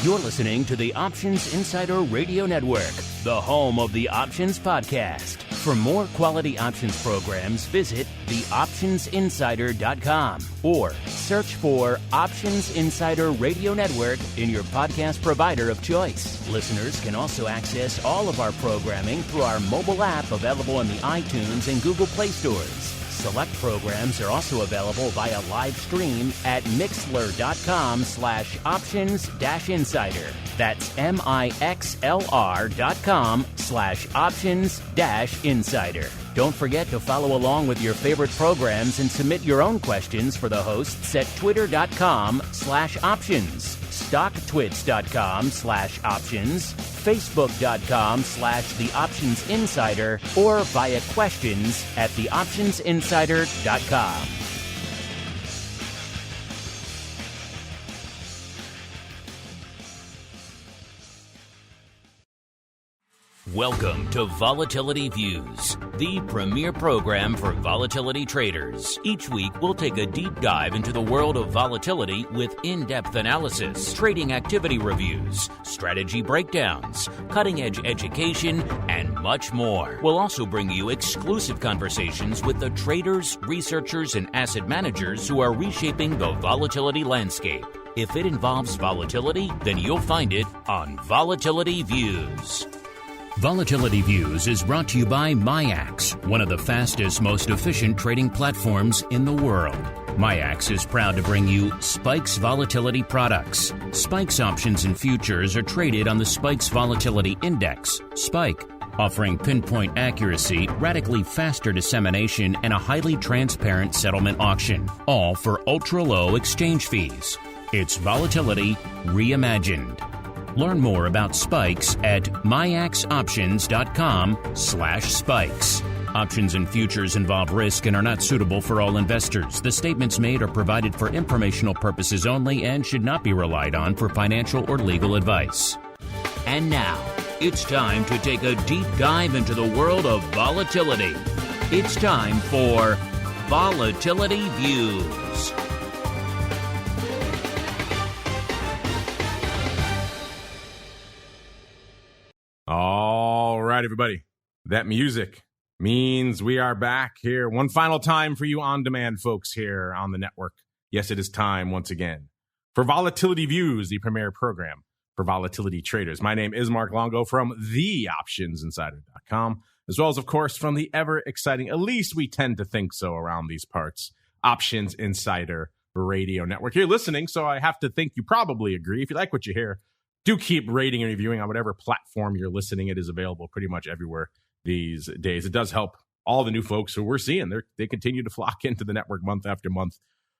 You're listening to the Options Insider Radio Network, the home of the Options Podcast. For more quality options programs, visit theoptionsinsider.com or search for Options Insider Radio Network in your podcast provider of choice. Listeners can also access all of our programming through our mobile app available in the iTunes and Google Play stores. Select programs are also available via live stream at mixlr.com/options-insider. That's mixlr.com/options-insider. Don't forget to follow along with your favorite programs and submit your own questions for the hosts at twitter.com/options, stocktwits.com/options, facebook.com/theoptionsinsider, or via questions at theoptionsinsider.com. Welcome to Volatility Views, the premier program for volatility traders. Each week, we'll take a deep dive into the world of volatility with in-depth analysis, trading activity reviews, strategy breakdowns, cutting-edge education, and much more. We'll also bring you exclusive conversations with the traders, researchers, and asset managers who are reshaping the volatility landscape. If it involves volatility, then you'll find it on Volatility Views. Volatility Views is brought to you by MIAX, one of the fastest, most efficient trading platforms in the world. MIAX is proud to bring you Spikes Volatility products. Spikes options and futures are traded on the Spikes Volatility Index, Spike, offering pinpoint accuracy, radically faster dissemination, and a highly transparent settlement auction, all for ultra-low exchange fees. It's volatility reimagined. Learn more about Spikes at miaxoptions.com/spikes. Options and futures involve risk and are not suitable for all investors. The statements made are provided for informational purposes only and should not be relied on for financial or legal advice. And now, it's time to take a deep dive into the world of volatility. It's time for Volatility Views. All right, everybody. That music means we are back here one final time for you on-demand folks here on the network. Yes, it is time once again for Volatility Views, the premier program for volatility traders. My name is Mark Longo from theoptionsinsider.com, as well as, of course, from the ever-exciting, at least we tend to think so around these parts, Options Insider Radio Network. You're listening, so I have to think you probably agree. If you like what you hear, do keep rating and reviewing on whatever platform you're listening. It is available pretty much everywhere these days. It does help all the new folks who we're seeing. They continue to flock into the network month after month.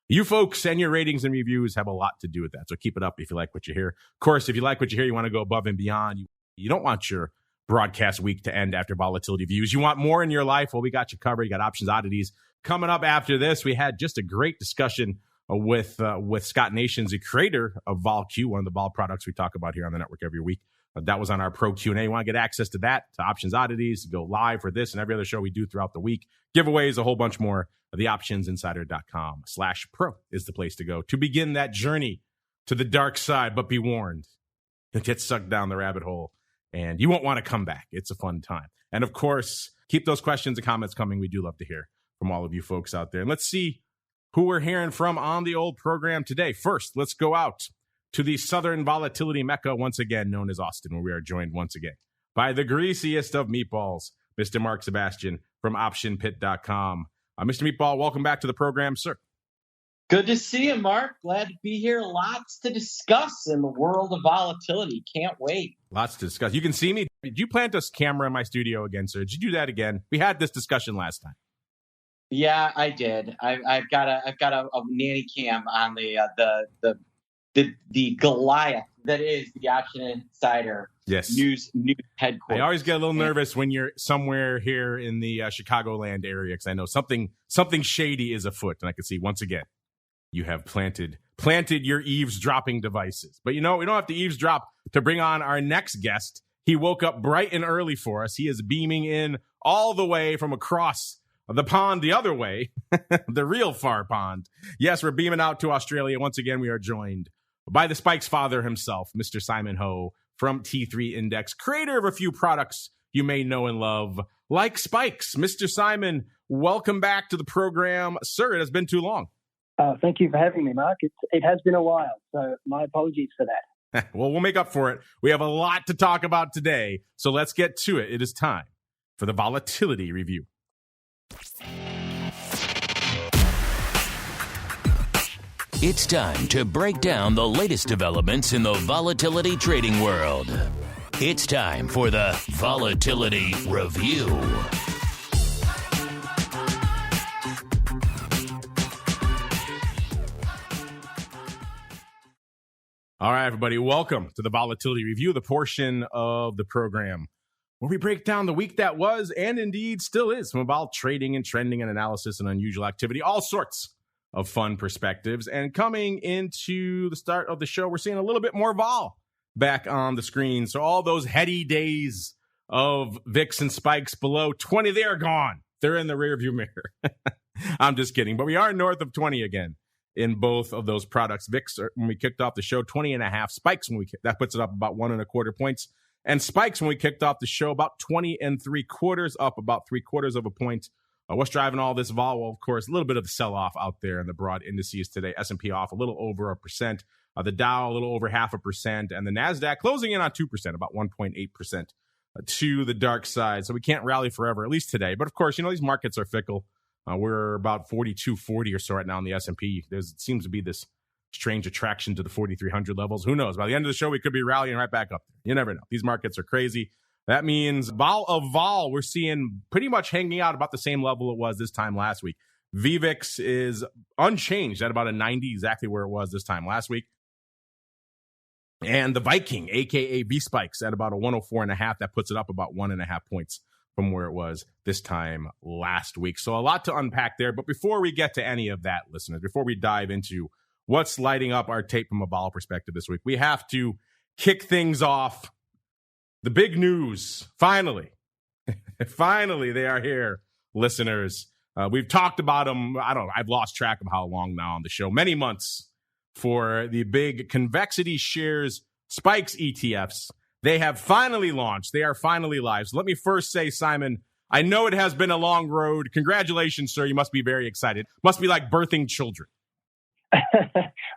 You folks and your ratings and reviews have a lot to do with that. So keep it up if you like what you hear. Of course, if you like what you hear, you want to go above and beyond. You don't want your broadcast week to end after Volatility Views. You want more in your life? Well, we got you covered. You got Options Oddities coming up after this. We had just a great discussion with Scott Nations, the creator of VolQ, one of the vol products we talk about here on the network every week. That was on our Pro Q&A. You want to get access to that, to Options Oddities, to go live for this and every other show we do throughout the week. Giveaways, a whole bunch more. TheOptionsInsider.com/pro is the place to go to begin that journey to the dark side. But be warned, you'll get sucked down the rabbit hole and you won't want to come back. It's a fun time. And of course, keep those questions and comments coming. We do love to hear from all of you folks out there. And let's see who we're hearing from on the old program today. First, let's go out to the Southern Volatility Mecca, once again known as Austin, where we are joined once again by the greasiest of meatballs, Mr. Mark Sebastian from OptionPit.com. Mr. Meatball, welcome back to the program, sir. Good to see you, Mark. Glad to be here. Lots to discuss in the world of volatility. Can't wait. Lots to discuss. You can see me. Did you plant a camera in my studio again, sir? Did you do that again? We had this discussion last time. Yeah, I did. I've got a nanny cam on the Goliath that is the Option Insider. Yes. News headquarters. I always get a little nervous when you're somewhere here in the Chicagoland area because I know something shady is afoot, and I can see once again you have planted your eavesdropping devices. But we don't have to eavesdrop to bring on our next guest. He woke up bright and early for us. He is beaming in all the way from across the pond the other way, the real far pond. Yes, we're beaming out to Australia. Once again, we are joined by the Spikes father himself, Mr. Simon Ho from T3 Index, creator of a few products you may know and love, like Spikes. Mr. Simon, welcome back to the program. Sir, it has been too long. Thank you for having me, Mark. It has been a while, so my apologies for that. Well, we'll make up for it. We have a lot to talk about today, so let's get to it. It is time for the Volatility Review. It's time to break down the latest developments in the volatility trading world. It's time for the Volatility Review. All right, everybody, welcome to the Volatility Review, the portion of the program where we break down the week that was and indeed still is from about trading and trending and analysis and unusual activity, all sorts of fun perspectives. And coming into the start of the show, we're seeing a little bit more vol back on the screen. So all those heady days of VIX and spikes below 20, they are gone. They're in the rearview mirror. I'm just kidding. But we are north of 20 again in both of those products. VIX, when we kicked off the show, 20.5. Spikes, that puts it up about 1.25 points. And spikes, when we kicked off the show, about 20.75, up about 0.75 of a point. What's driving all this vol? Well, of course, a little bit of the sell-off out there in the broad indices today. S&P off a little over 1%. The Dow a little over 0.5%. And the NASDAQ closing in on 2%, about 1.8% to the dark side. So we can't rally forever, at least today. But, of course, these markets are fickle. We're about 4240 or so right now in the S&P. There seems to be this strange attraction to the 4,300 levels. Who knows? By the end of the show, we could be rallying right back up there. You never know. These markets are crazy. That means vol, we're seeing pretty much hanging out about the same level it was this time last week. VVIX is unchanged at about a 90, exactly where it was this time last week. And the Viking, a.k.a. VSPKEX, at about a 104.5. That puts it up about 1.5 points from where it was this time last week. So a lot to unpack there. But before we get to any of that, listeners, before we dive into what's lighting up our tape from a vol perspective this week, we have to kick things off. The big news, finally, they are here, listeners. We've talked about them. I've lost track of how long now on the show. Many months for the big convexity shares spikes ETFs. They have finally launched. They are finally live. So let me first say, Simon, I know it has been a long road. Congratulations, sir. You must be very excited. Must be like birthing children.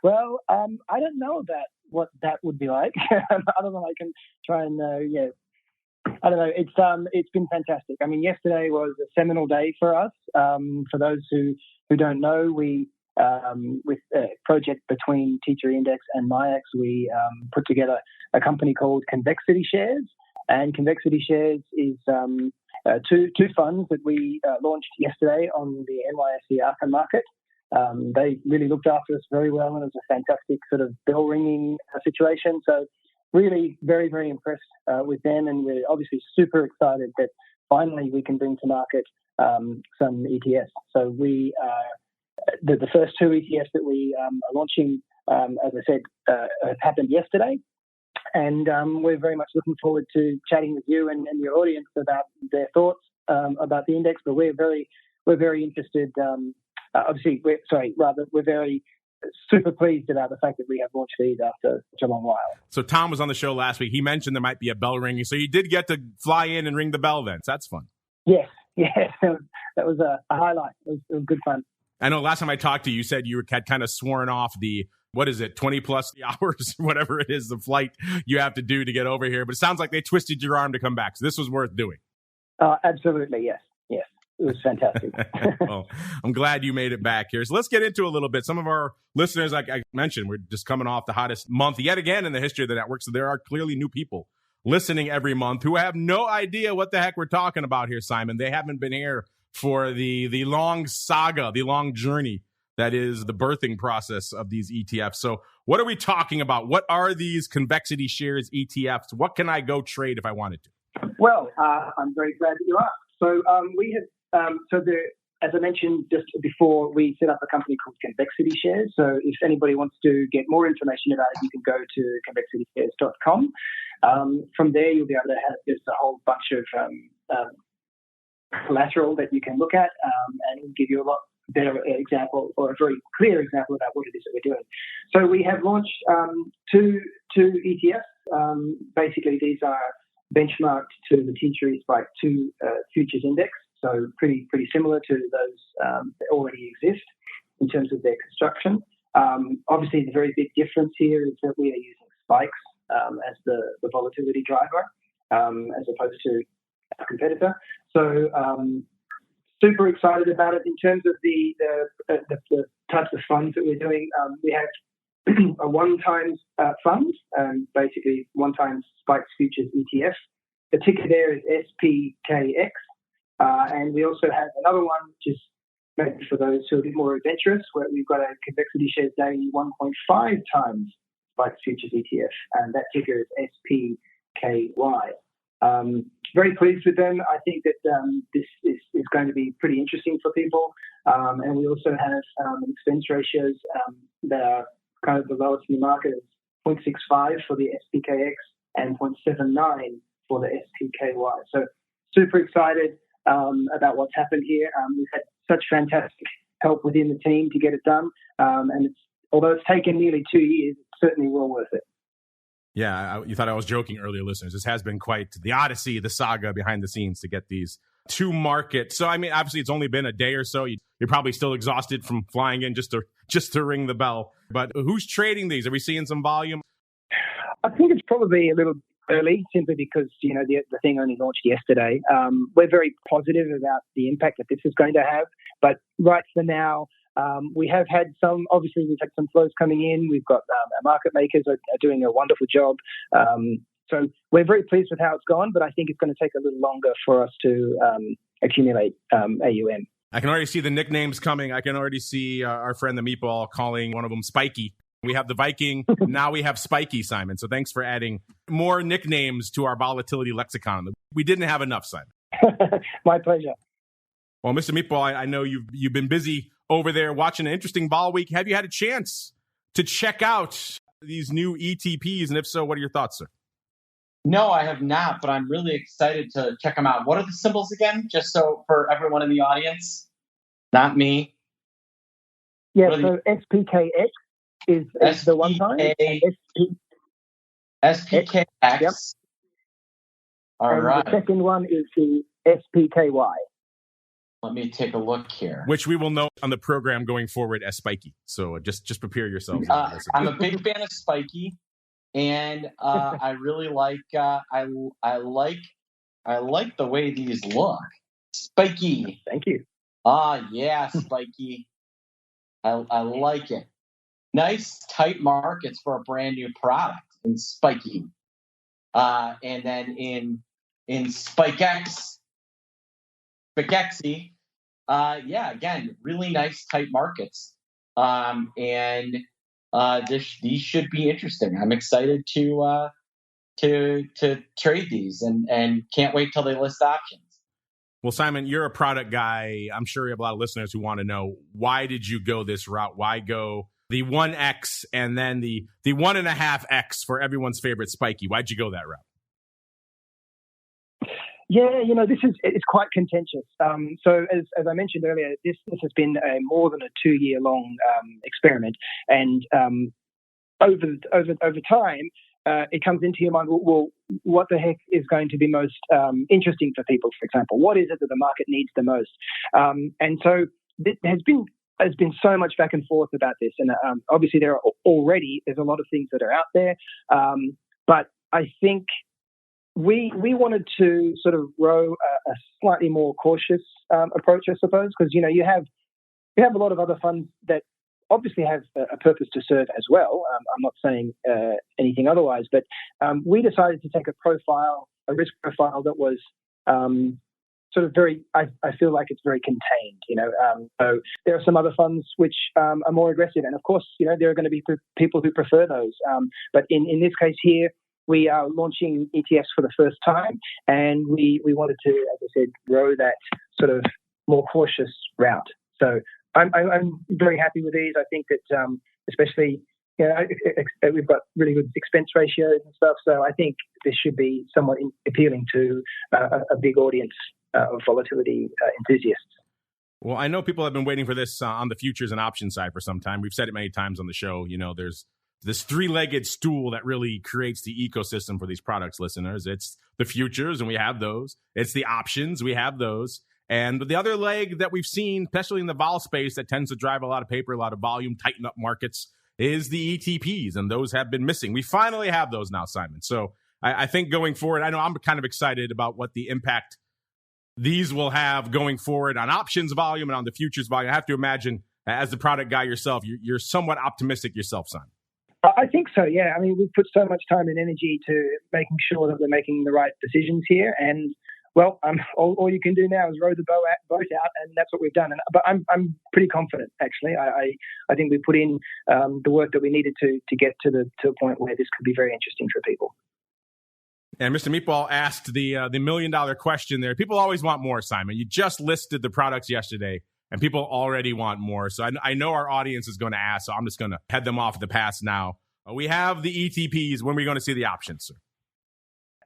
Well, I don't know about what that would be like. Other than I can try and, I don't know. It's been fantastic. I mean, yesterday was a seminal day for us. For those who don't know, we with a project between T3 Index and MIAX, we put together a company called Convexity Shares. And Convexity Shares is two funds that we launched yesterday on the NYSE Arca market. They really looked after us very well, and it was a fantastic sort of bell-ringing situation. So really very, very impressed with them, and we're obviously super excited that finally we can bring to market some ETFs. So the first two ETFs that we are launching, as I said, have happened yesterday. And we're very much looking forward to chatting with you and your audience about their thoughts about the index. But we're very interested. Obviously, we're very super pleased about the fact that we have launched these after such a long while. So Tom was on the show last week. He mentioned there might be a bell ringing. So you did get to fly in and ring the bell then. So that's fun. Yes. That was a highlight. It was good fun. I know last time I talked to you, you said you had kind of sworn off the, 20 plus hours, whatever it is, the flight you have to do to get over here. But it sounds like they twisted your arm to come back. So this was worth doing. Absolutely, yes. It was fantastic. Well, I'm glad you made it back here. So let's get into a little bit. Some of our listeners, like I mentioned, we're just coming off the hottest month yet again in the history of the network. So there are clearly new people listening every month who have no idea what the heck we're talking about here, Simon. They haven't been here for the long saga, the long journey that is the birthing process of these ETFs. So what are we talking about? What are these convexity shares ETFs? What can I go trade if I wanted to? Well, I'm very glad that you asked. So we have, as I mentioned just before, we set up a company called Convexity Shares. So if anybody wants to get more information about it, you can go to convexityshares.com. From there, you'll be able to have just a whole bunch of collateral that you can look at, and it'll give you a lot better example or a very clear example about what it is that we're doing. So we have launched two ETFs. Basically, these are benchmarked to the T3 Spike 2 futures index, so pretty similar to those that already exist in terms of their construction. Obviously, the very big difference here is that we are using spikes as the volatility driver, as opposed to a competitor. So super excited about it. In terms of the types of funds that we're doing, we have a one-time fund, basically one-time spikes futures ETF. The ticker there is SPKX, and we also have another one, which is maybe for those who are a bit more adventurous, where we've got a convexity shares daily 1.5 times spikes futures ETF, and that ticker is SPKY. Very pleased with them. I think that this is going to be pretty interesting for people. And we also have expense ratios that are kind of the lowest in the market, 0.65 for the SPKX and 0.79 for the SPKY. So super excited about what's happened here. We've had such fantastic help within the team to get it done. And although it's taken nearly 2 years, it's certainly well worth it. Yeah, you thought I was joking earlier, listeners. This has been quite the odyssey, the saga behind the scenes to get these to market. So, I mean, obviously, it's only been a day or so. You're probably still exhausted from flying in just to ring the bell. But who's trading these? Are we seeing some volume? I think it's probably a little early, simply because the thing only launched yesterday. We're very positive about the impact that this is going to have. But right for now, we have had some flows coming in. We've got our market makers are doing a wonderful job. So we're very pleased with how it's gone, but I think it's going to take a little longer for us to accumulate AUM. I can already see the nicknames coming. I can already see our friend the Meatball calling one of them Spikey. We have the Viking. Now we have Spikey, Simon. So thanks for adding more nicknames to our volatility lexicon. We didn't have enough, Simon. My pleasure. Well, Mr. Meatball, I know you've been busy over there watching an interesting ball week. Have you had a chance to check out these new ETPs? And if so, what are your thoughts, sir? No, I have not, but I'm really excited to check them out. What are the symbols again? Just so for everyone in the audience, not me. Yeah, so SPKX is the one time. SPKX. Yep. All right. The second one is the SPKY. Let me take a look here. Which we will know on the program going forward as Spikey. So just prepare yourselves. I'm a big fan of Spikey, and I really like I like the way these look. Spikey. Thank you. Yeah, Spikey. I like it. Nice tight markets for a brand new product in Spikey. And then in SPKX, SPKXy, again, really nice tight markets. And these should be interesting. I'm excited to trade these and can't wait till they list options. Well, Simon, you're a product guy. I'm sure you have a lot of listeners who want to know, why did you go this route? Why go the 1X and then the 1.5X for everyone's favorite Spikey? Why'd you go that route? Yeah, it's quite contentious. So as I mentioned earlier, this has been more than a 2-year long experiment, and over time, it comes into your mind. Well, what the heck is going to be most interesting for people? For example, what is it that the market needs the most? And so there's been so much back and forth about this, and obviously there's a lot of things that are out there, but I think we wanted to sort of row a slightly more cautious approach, I suppose, because you have a lot of other funds that obviously have a purpose to serve as well. I'm not saying anything otherwise, but we decided to take a risk profile that was sort of very, I feel like it's very contained, So there are some other funds which are more aggressive, and of course, there are going to be people who prefer those. But in this case here, we are launching ETFs for the first time, and we wanted to, as I said, row that sort of more cautious route. So I'm very happy with these. I think that especially, we've got really good expense ratios and stuff. So I think this should be somewhat appealing to a big audience of volatility enthusiasts. Well, I know people have been waiting for this on the futures and options side for some time. We've said it many times on the show. There's this three-legged stool that really creates the ecosystem for these products, listeners. It's the futures, and we have those. It's the options. We have those. And the other leg that we've seen, especially in the vol space, that tends to drive a lot of paper, a lot of volume, tighten up markets, is the ETPs, and those have been missing. We finally have those now, Simon. So I think going forward, I know I'm kind of excited about what the impact these will have going forward on options volume and on the futures volume. I have to imagine, as the product guy yourself, you're somewhat optimistic yourself, Simon. I think so, yeah. I mean, we've put so much time and energy to making sure that we're making the right decisions here. And, well, all you can do now is row the boat out, and that's what we've done. But I'm pretty confident, actually. I think we put in the work that we needed to get to a point where this could be very interesting for people. And Mr. Meatball asked the $1 million question there. People always want more, Simon. You just listed the products yesterday, and people already want more. So I know our audience is going to ask, so I'm just going to head them off at the pass now. We have the ETPs. When are we going to see the options, sir?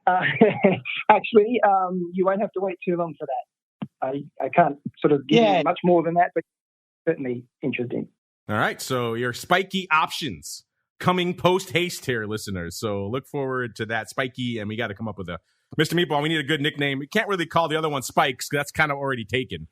Actually, you won't have to wait too long for that. I can't sort of give you much more than that, but certainly interesting. All right, so your Spikey options coming post-haste here, listeners. So look forward to that, Spikey, and we got to come up with a Mr. Meatball. We need a good nickname. We can't really call the other one Spikes, because that's kind of already taken.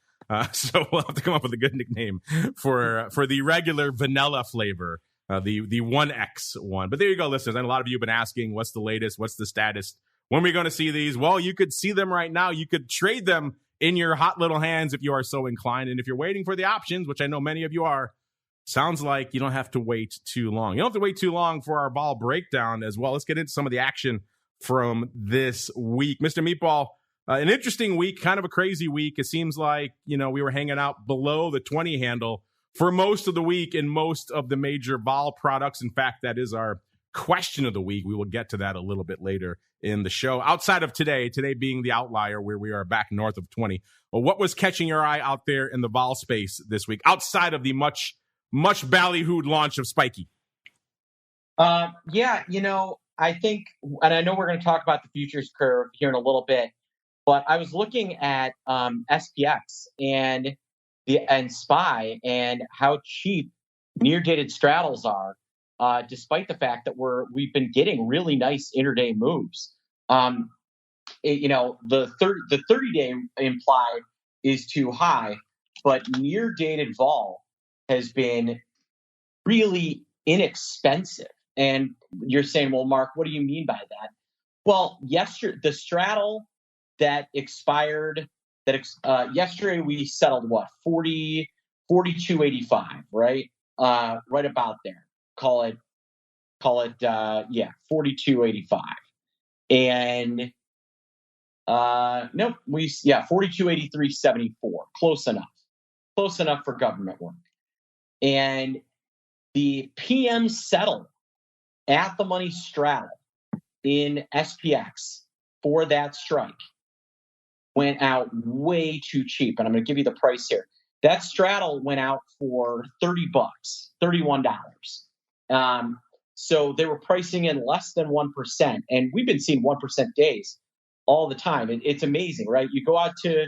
So we'll have to come up with a good nickname for the regular vanilla flavor, the 1X one. But there you go, listeners. And a lot of you have been asking, what's the latest? What's the status? When are we going to see these? Well, you could see them right now. You could trade them in your hot little hands if you are so inclined. And if you're waiting for the options, which I know many of you are, sounds like you don't have to wait too long. You don't have to wait too long for our vol breakdown as well. Let's get into some of the action from this week. Mr. Meatball, an interesting week, kind of a crazy week. It seems like, we were hanging out below the 20 handle for most of the week in most of the major vol products. In fact, that is our question of the week. We will get to that a little bit later in the show. Outside of today being the outlier where we are back north of 20. Well, what was catching your eye out there in the vol space this week, outside of the much ballyhooed launch of Spikey? I think, and I know we're going to talk about the futures curve here in a little bit, but I was looking at SPX and SPY and how cheap near-dated straddles are, despite the fact that we've been getting really nice intraday moves. The 30-day implied is too high, but near-dated vol has been really inexpensive. And you're saying, well, Mark, what do you mean by that? Well, the straddle that expired, yesterday we settled 42.85, right? Right about there. Call it 42.85. And 42.83.74. Close enough for government work. And the PM settle at the money straddle in SPX for that strike went out way too cheap. And I'm going to give you the price here. That straddle went out for $30, $31. So they were pricing in less than 1%. And we've been seeing 1% days all the time. It's amazing, right? You go out to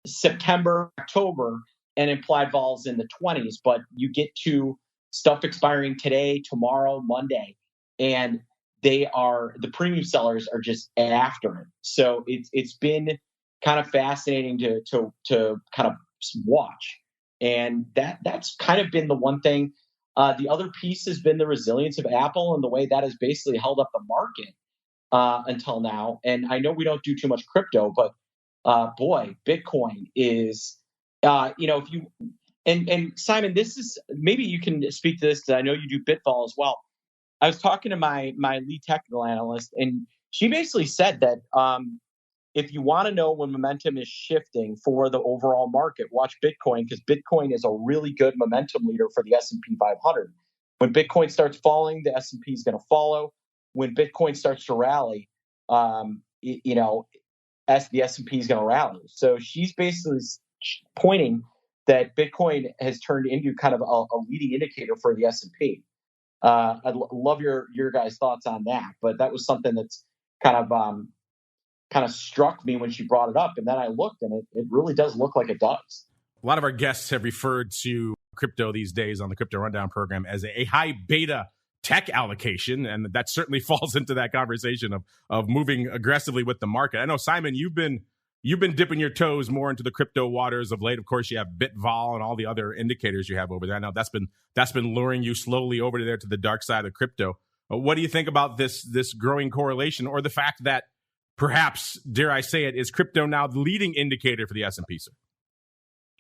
September, October, and implied vols in the 20s, but you get to stuff expiring today, tomorrow, Monday, and the premium sellers are just after it. So it's been kind of fascinating to kind of watch, and that's kind of been the one thing. The other piece has been the resilience of Apple and the way that has basically held up the market until now. And I know we don't do too much crypto, but boy, Bitcoin is. If you and Simon, this is maybe you can speak to this because I know you do Bitvol as well. I was talking to my lead technical analyst, and she basically said that if you want to know when momentum is shifting for the overall market, watch Bitcoin, because Bitcoin is a really good momentum leader for the S&P 500. When Bitcoin starts falling, the S&P is going to follow. When Bitcoin starts to rally, the S&P is going to rally. So she's basically pointing that Bitcoin has turned into kind of a leading indicator for the S&P. I'd love your guys' thoughts on that, but that was something that's kind of struck me when she brought it up, and then I looked, and it really does look like it does. A lot of our guests have referred to crypto these days on the Crypto Rundown program as a high beta tech allocation, and that certainly falls into that conversation of moving aggressively with the market. I know, Simon, you've been dipping your toes more into the crypto waters of late. Of course, you have BitVol and all the other indicators you have over there. I know that's been luring you slowly over there to the dark side of crypto. What do you think about this growing correlation, or the fact that perhaps, dare I say it, is crypto now the leading indicator for the S&P, sir?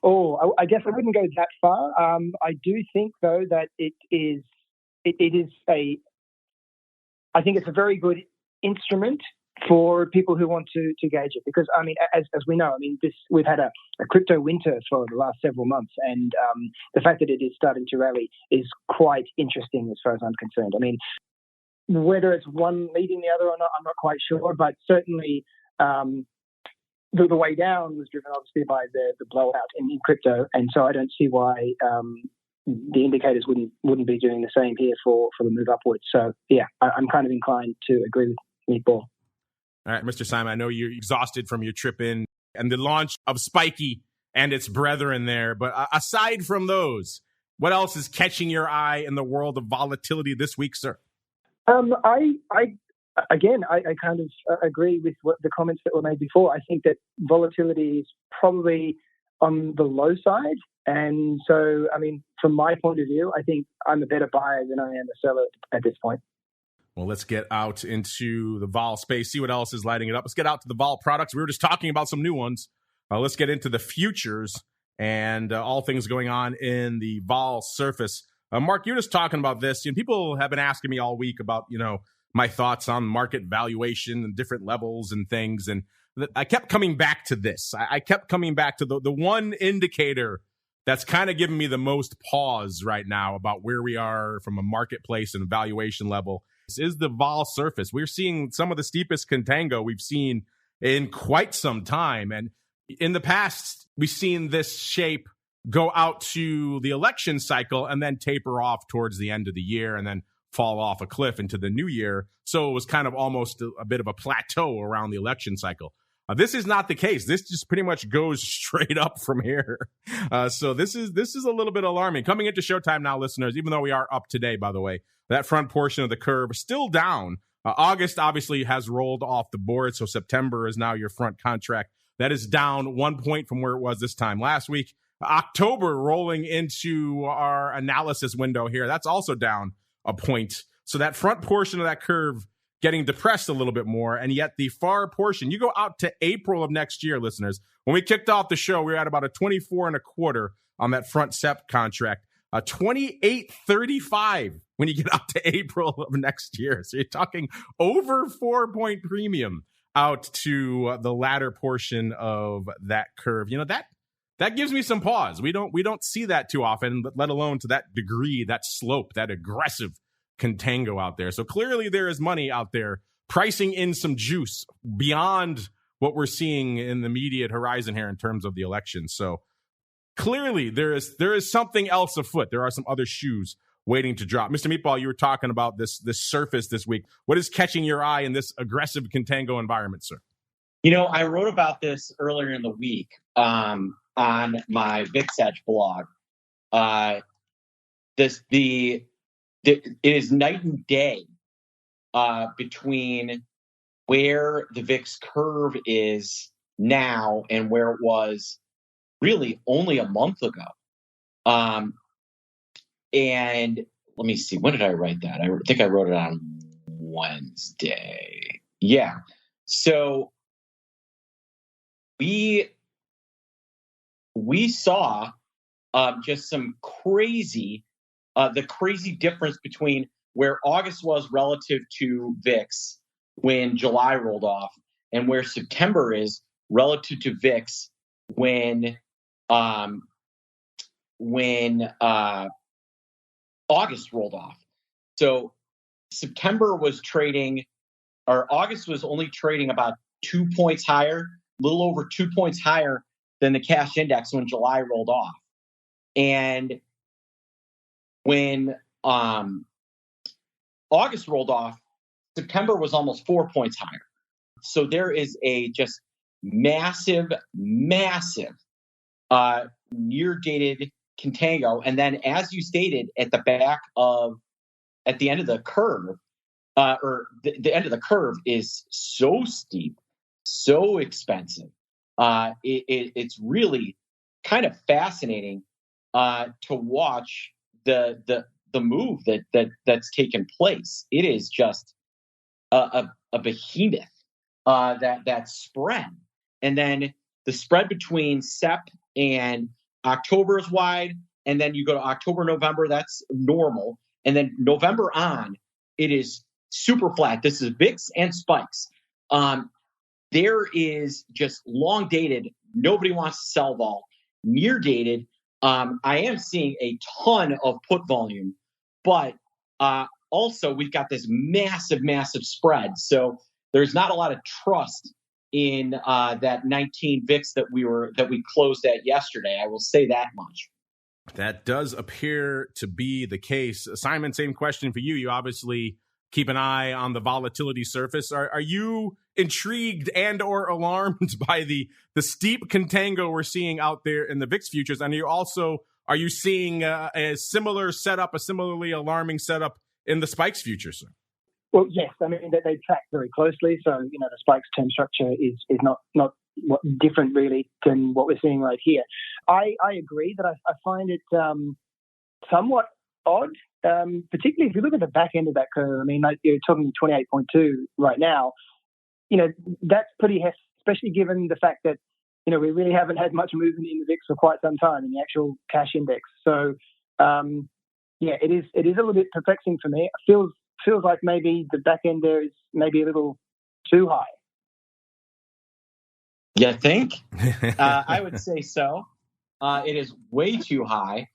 Oh, I guess I wouldn't go that far. I do think, though, that I think it's a very good instrument for people who want to gauge it, because I mean, as we know, I mean, we've had a crypto winter for the last several months, and the fact that it is starting to rally is quite interesting as far as I'm concerned. I mean, whether it's one leading the other or not, I'm not quite sure, but certainly the way down was driven obviously by the blowout in crypto, and so I don't see why the indicators wouldn't be doing the same here for the move upwards. So yeah, I'm kind of inclined to agree with Meatball. All right, Mr. Simon, I know you're exhausted from your trip in and the launch of Spikey and its brethren there, but aside from those, what else is catching your eye in the world of volatility this week, sir? I kind of agree with the comments that were made before. I think that volatility is probably on the low side. And so, I mean, from my point of view, I think I'm a better buyer than I am a seller at this point. Well, let's get out into the vol space, see what else is lighting it up. Let's get out to the vol products. We were just talking about some new ones. Let's get into the futures and all things going on in the vol surface. Mark, you're just talking about this. You know, people have been asking me all week about, my thoughts on market valuation and different levels and things. And I kept coming back to this. I kept coming back to the one indicator that's kind of giving me the most pause right now about where we are from a marketplace and valuation level. This is the vol surface. We're seeing some of the steepest contango we've seen in quite some time. And in the past, we've seen this shape go out to the election cycle and then taper off towards the end of the year and then fall off a cliff into the new year. So it was kind of almost a bit of a plateau around the election cycle. This is not the case. This just pretty much goes straight up from here. So this is a little bit alarming. Coming into showtime now, listeners, even though we are up today, by the way, that front portion of the curve is still down. August obviously has rolled off the board, so September is now your front contract. That is down 1 point from where it was this time last week. October rolling into our analysis window here, that's also down a point. So that front portion of that curve getting depressed a little bit more, and yet the far portion, you go out to April of next year, listeners. When we kicked off the show, we were at about a 24.25 on that front SEP contract, 28.35 when you get out to April of next year. So you're talking over 4-point premium out to the latter portion of that curve. That gives me some pause. We don't see that too often, let alone to that degree, that slope, that aggressive contango out there. So clearly there is money out there pricing in some juice beyond what we're seeing in the immediate horizon here in terms of the election. So clearly there is something else afoot. There are some other shoes waiting to drop. Mr. Meatball, you were talking about this surface this week. What is catching your eye in this aggressive contango environment, sir? I wrote about this earlier in the week on my VIX Edge blog. It is night and day between where the VIX curve is now and where it was really only a month ago. And let me see, when did I write that? I think I wrote it on Wednesday. Yeah. So we saw just some the crazy difference between where August was relative to VIX when July rolled off and where September is relative to VIX when August rolled off. So August was only trading about 2 points higher, a little over 2 points higher than the cash index when July rolled off. And when August rolled off, September was almost 4 points higher. So there is a just massive near dated contango, and then as you stated at the end of the curve, or the end of the curve is so steep, so expensive. It's really kind of fascinating to watch the move that's taken place. It is just a behemoth, that spread, and then the spread between SEP and October is wide, and then you go to October, November, that's normal, and then November on, it is super flat. This is VIX and spikes. There is just long dated. Nobody wants to sell vol. Near dated. I am seeing a ton of put volume, but also we've got this massive spread. So there's not a lot of trust in that 19 VIX that we closed at yesterday. I will say that much. That does appear to be the case. Simon, same question for you. You obviously keep an eye on the volatility surface. Are you intrigued and or alarmed by the steep contango we're seeing out there in the VIX futures? And are you seeing a similar setup, a similarly alarming setup in the Spikes futures, sir? Well, yes. I mean, they track very closely. So, the Spikes term structure is not different really than what we're seeing right here. I agree that I find it somewhat odd, particularly if you look at the back end of that curve. I mean, like you're talking 28.2 right now. That's pretty hefty, especially given the fact that, we really haven't had much movement in the VIX for quite some time in the actual cash index. So, it is a little bit perplexing for me. It feels like maybe the back end there is maybe a little too high. You think? I would say so. It is way too high,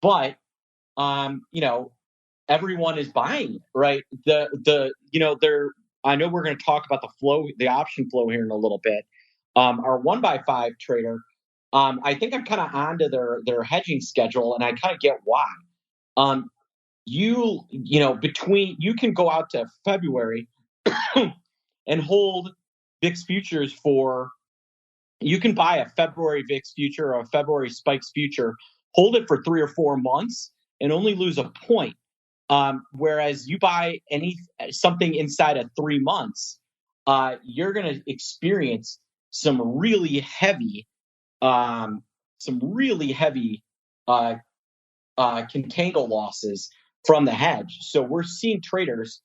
but everyone is buying it, right? I know we're going to talk about the option flow here in a little bit. Our 1x5 trader, I think I'm kind of onto their hedging schedule, and I kind of get why. You can go out to February and hold VIX futures you can buy a February VIX future or a February Spikes future, hold it for 3 or 4 months and only lose a point. Whereas you buy something inside of 3 months, you're going to experience some really heavy contango losses from the hedge. So we're seeing traders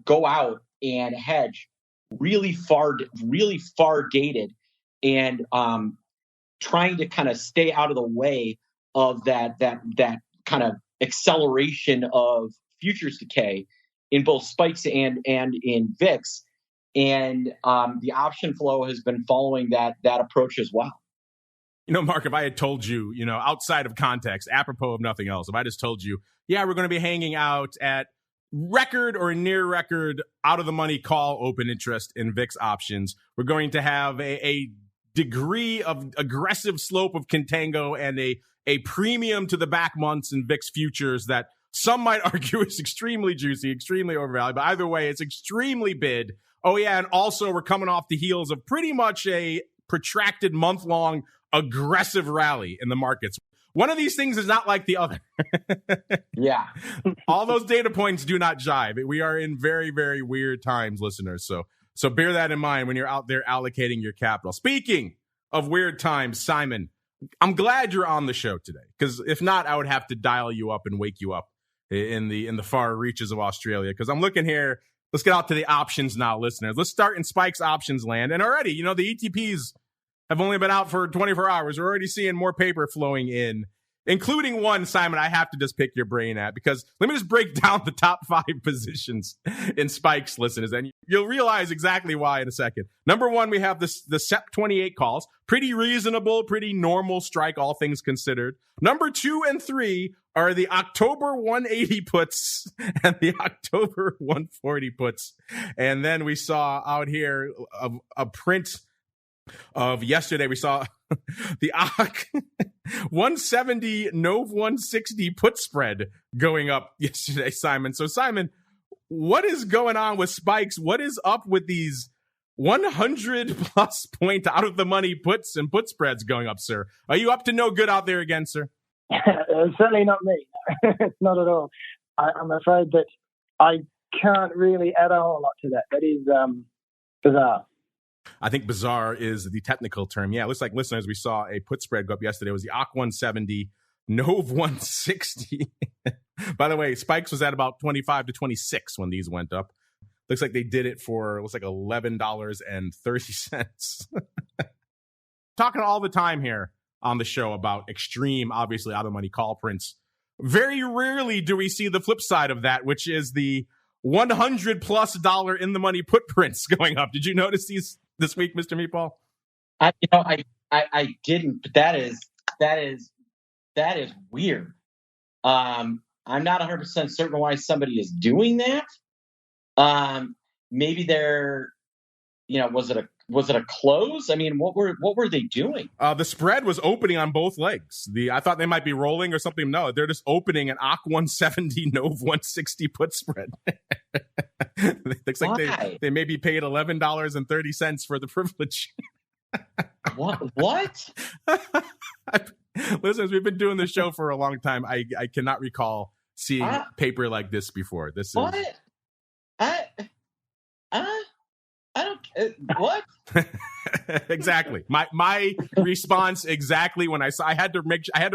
go out and hedge really far dated, and trying to kind of stay out of the way of that kind of acceleration of futures decay in both Spikes and in VIX. And the option flow has been following that approach as well. Mark, if I had told you, outside of context, apropos of nothing else, if I just told you, yeah, we're going to be hanging out at record or near record out of the money call open interest in VIX options, we're going to have a degree of aggressive slope of contango and a premium to the back months in VIX futures that some might argue is extremely juicy, extremely overvalued. But either way, it's extremely bid. Oh, yeah. And also, we're coming off the heels of pretty much a protracted month-long aggressive rally in the markets. One of these things is not like the other. Yeah. All those data points do not jive. We are in very, very weird times, listeners. So bear that in mind when you're out there allocating your capital. Speaking of weird times, Simon, I'm glad you're on the show today, because if not, I would have to dial you up and wake you up in the far reaches of Australia. Because I'm looking here. Let's get out to the options now, listeners. Let's start in Spike's options land. And already, the ETPs have only been out for 24 hours. We're already seeing more paper flowing in, including one, Simon, I have to just pick your brain at, because let me just break down the top 5 positions in Spikes, listeners, and you'll realize exactly why in a second. Number 1, we have the SEP 28 calls. Pretty reasonable, pretty normal strike, all things considered. Number 2 and 3 are the October 180 puts and the October 140 puts. And then we saw out here a print of yesterday. We saw the 170 Nov 160 put spread going up yesterday, Simon. So, Simon, what is going on with Spikes? What is up with these 100 plus point out of the money puts and put spreads going up, sir. Are you up to no good out there again, sir? Certainly not me. It's not at all. I'm afraid that I can't really add a whole lot to that. That is bizarre. I think bizarre is the technical term. Yeah, it looks like, listeners, we saw a put spread go up yesterday. It was the AUK 170, NOV 160. By the way, Spikes was at about 25 to 26 when these went up. Looks like they did it for, looks like $11.30. Talking all the time here on the show about extreme, obviously, out of money call prints. Very rarely do we see the flip side of that, which is the $100+ in the money put prints going up. Did you notice these this week, Mr. Meatball? I didn't, but that is weird. I'm not 100% certain why somebody is doing that. Maybe they're, was it a close? I mean, what were they doing? The spread was opening on both legs. I thought they might be rolling or something. No, they're just opening an AUK 170, NOV 160 put spread. Looks like they maybe paid $11.30 for the privilege. What? Listeners, we've been doing this show for a long time. I cannot recall seeing paper like this before. This what? is I don't. What? Exactly. My response exactly when I had to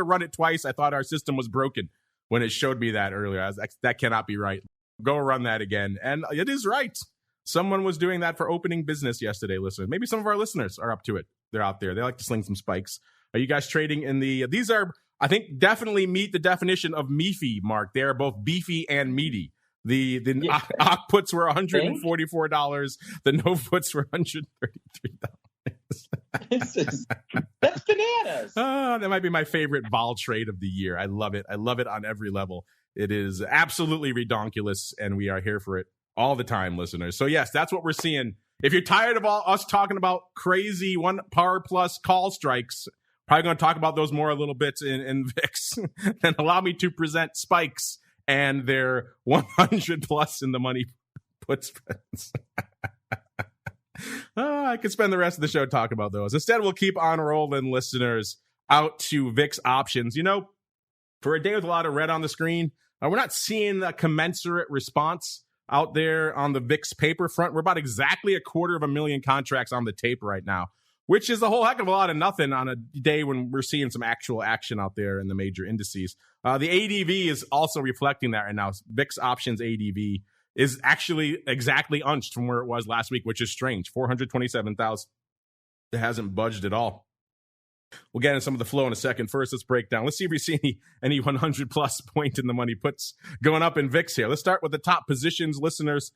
run it twice. I thought our system was broken when it showed me that earlier. I was like, that cannot be right. Go run that again, and it is right. Someone was doing that for opening business yesterday, listeners. Maybe some of our listeners are up to it. They're out there. They like to sling some spikes. Are you guys trading in the? These are, I think, definitely meet the definition of meefy, Mark. They are both beefy and meaty. The AUK puts were $144. The NOV puts were $133. That's bananas. That might be my favorite vol trade of the year. I love it. I love it on every level. It is absolutely redonkulous, and we are here for it all the time, listeners. So yes, that's what we're seeing. If you're tired of all us talking about crazy one par plus call strikes, probably going to talk about those more a little bit in VIX, then allow me to present Spikes and their 100+ in the money put spreads. I could spend the rest of the show talking about those. Instead, we'll keep on rolling, listeners, out to VIX options. For a day with a lot of red on the screen, we're not seeing a commensurate response out there on the VIX paper front. We're about exactly 250,000 contracts on the tape right now, which is a whole heck of a lot of nothing on a day when we're seeing some actual action out there in the major indices. The ADV is also reflecting that right now. VIX options ADV is actually exactly unched from where it was last week, which is strange. 427,000. It hasn't budged at all. We'll get into some of the flow in a second. First, let's break down. Let's see if we see any 100+ point in the money puts going up in VIX here. Let's start with the top positions, listeners.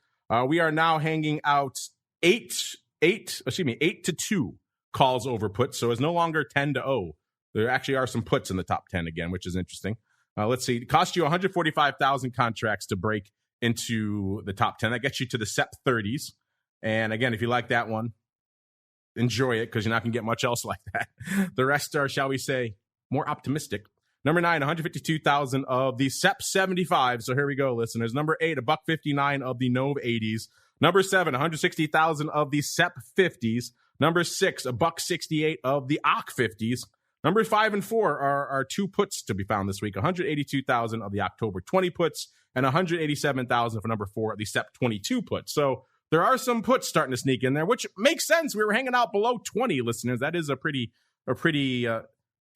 We are now hanging out 8 to 2 calls over puts. So it's no longer 10-0. There actually are some puts in the top 10 again, which is interesting. Let's see. It cost you 145,000 contracts to break into the top 10. That gets you to the SEP 30s. And again, if you like that one, enjoy it, because you're not going to get much else like that. The rest are, shall we say, more optimistic. Number 9, 152,000 of the SEP 75. So here we go, listeners. Number 8, $1.59 of the NOV 80s. Number 7, 160,000 of the SEP 50s. Number 6, $1.68 of the AUK 50s. Number 5 and 4 are 2 puts to be found this week. 182,000 of the October 20 puts and 187,000 for number 4 of the SEP 22 puts. So there are some puts starting to sneak in there, which makes sense. We were hanging out below 20, listeners. That is a pretty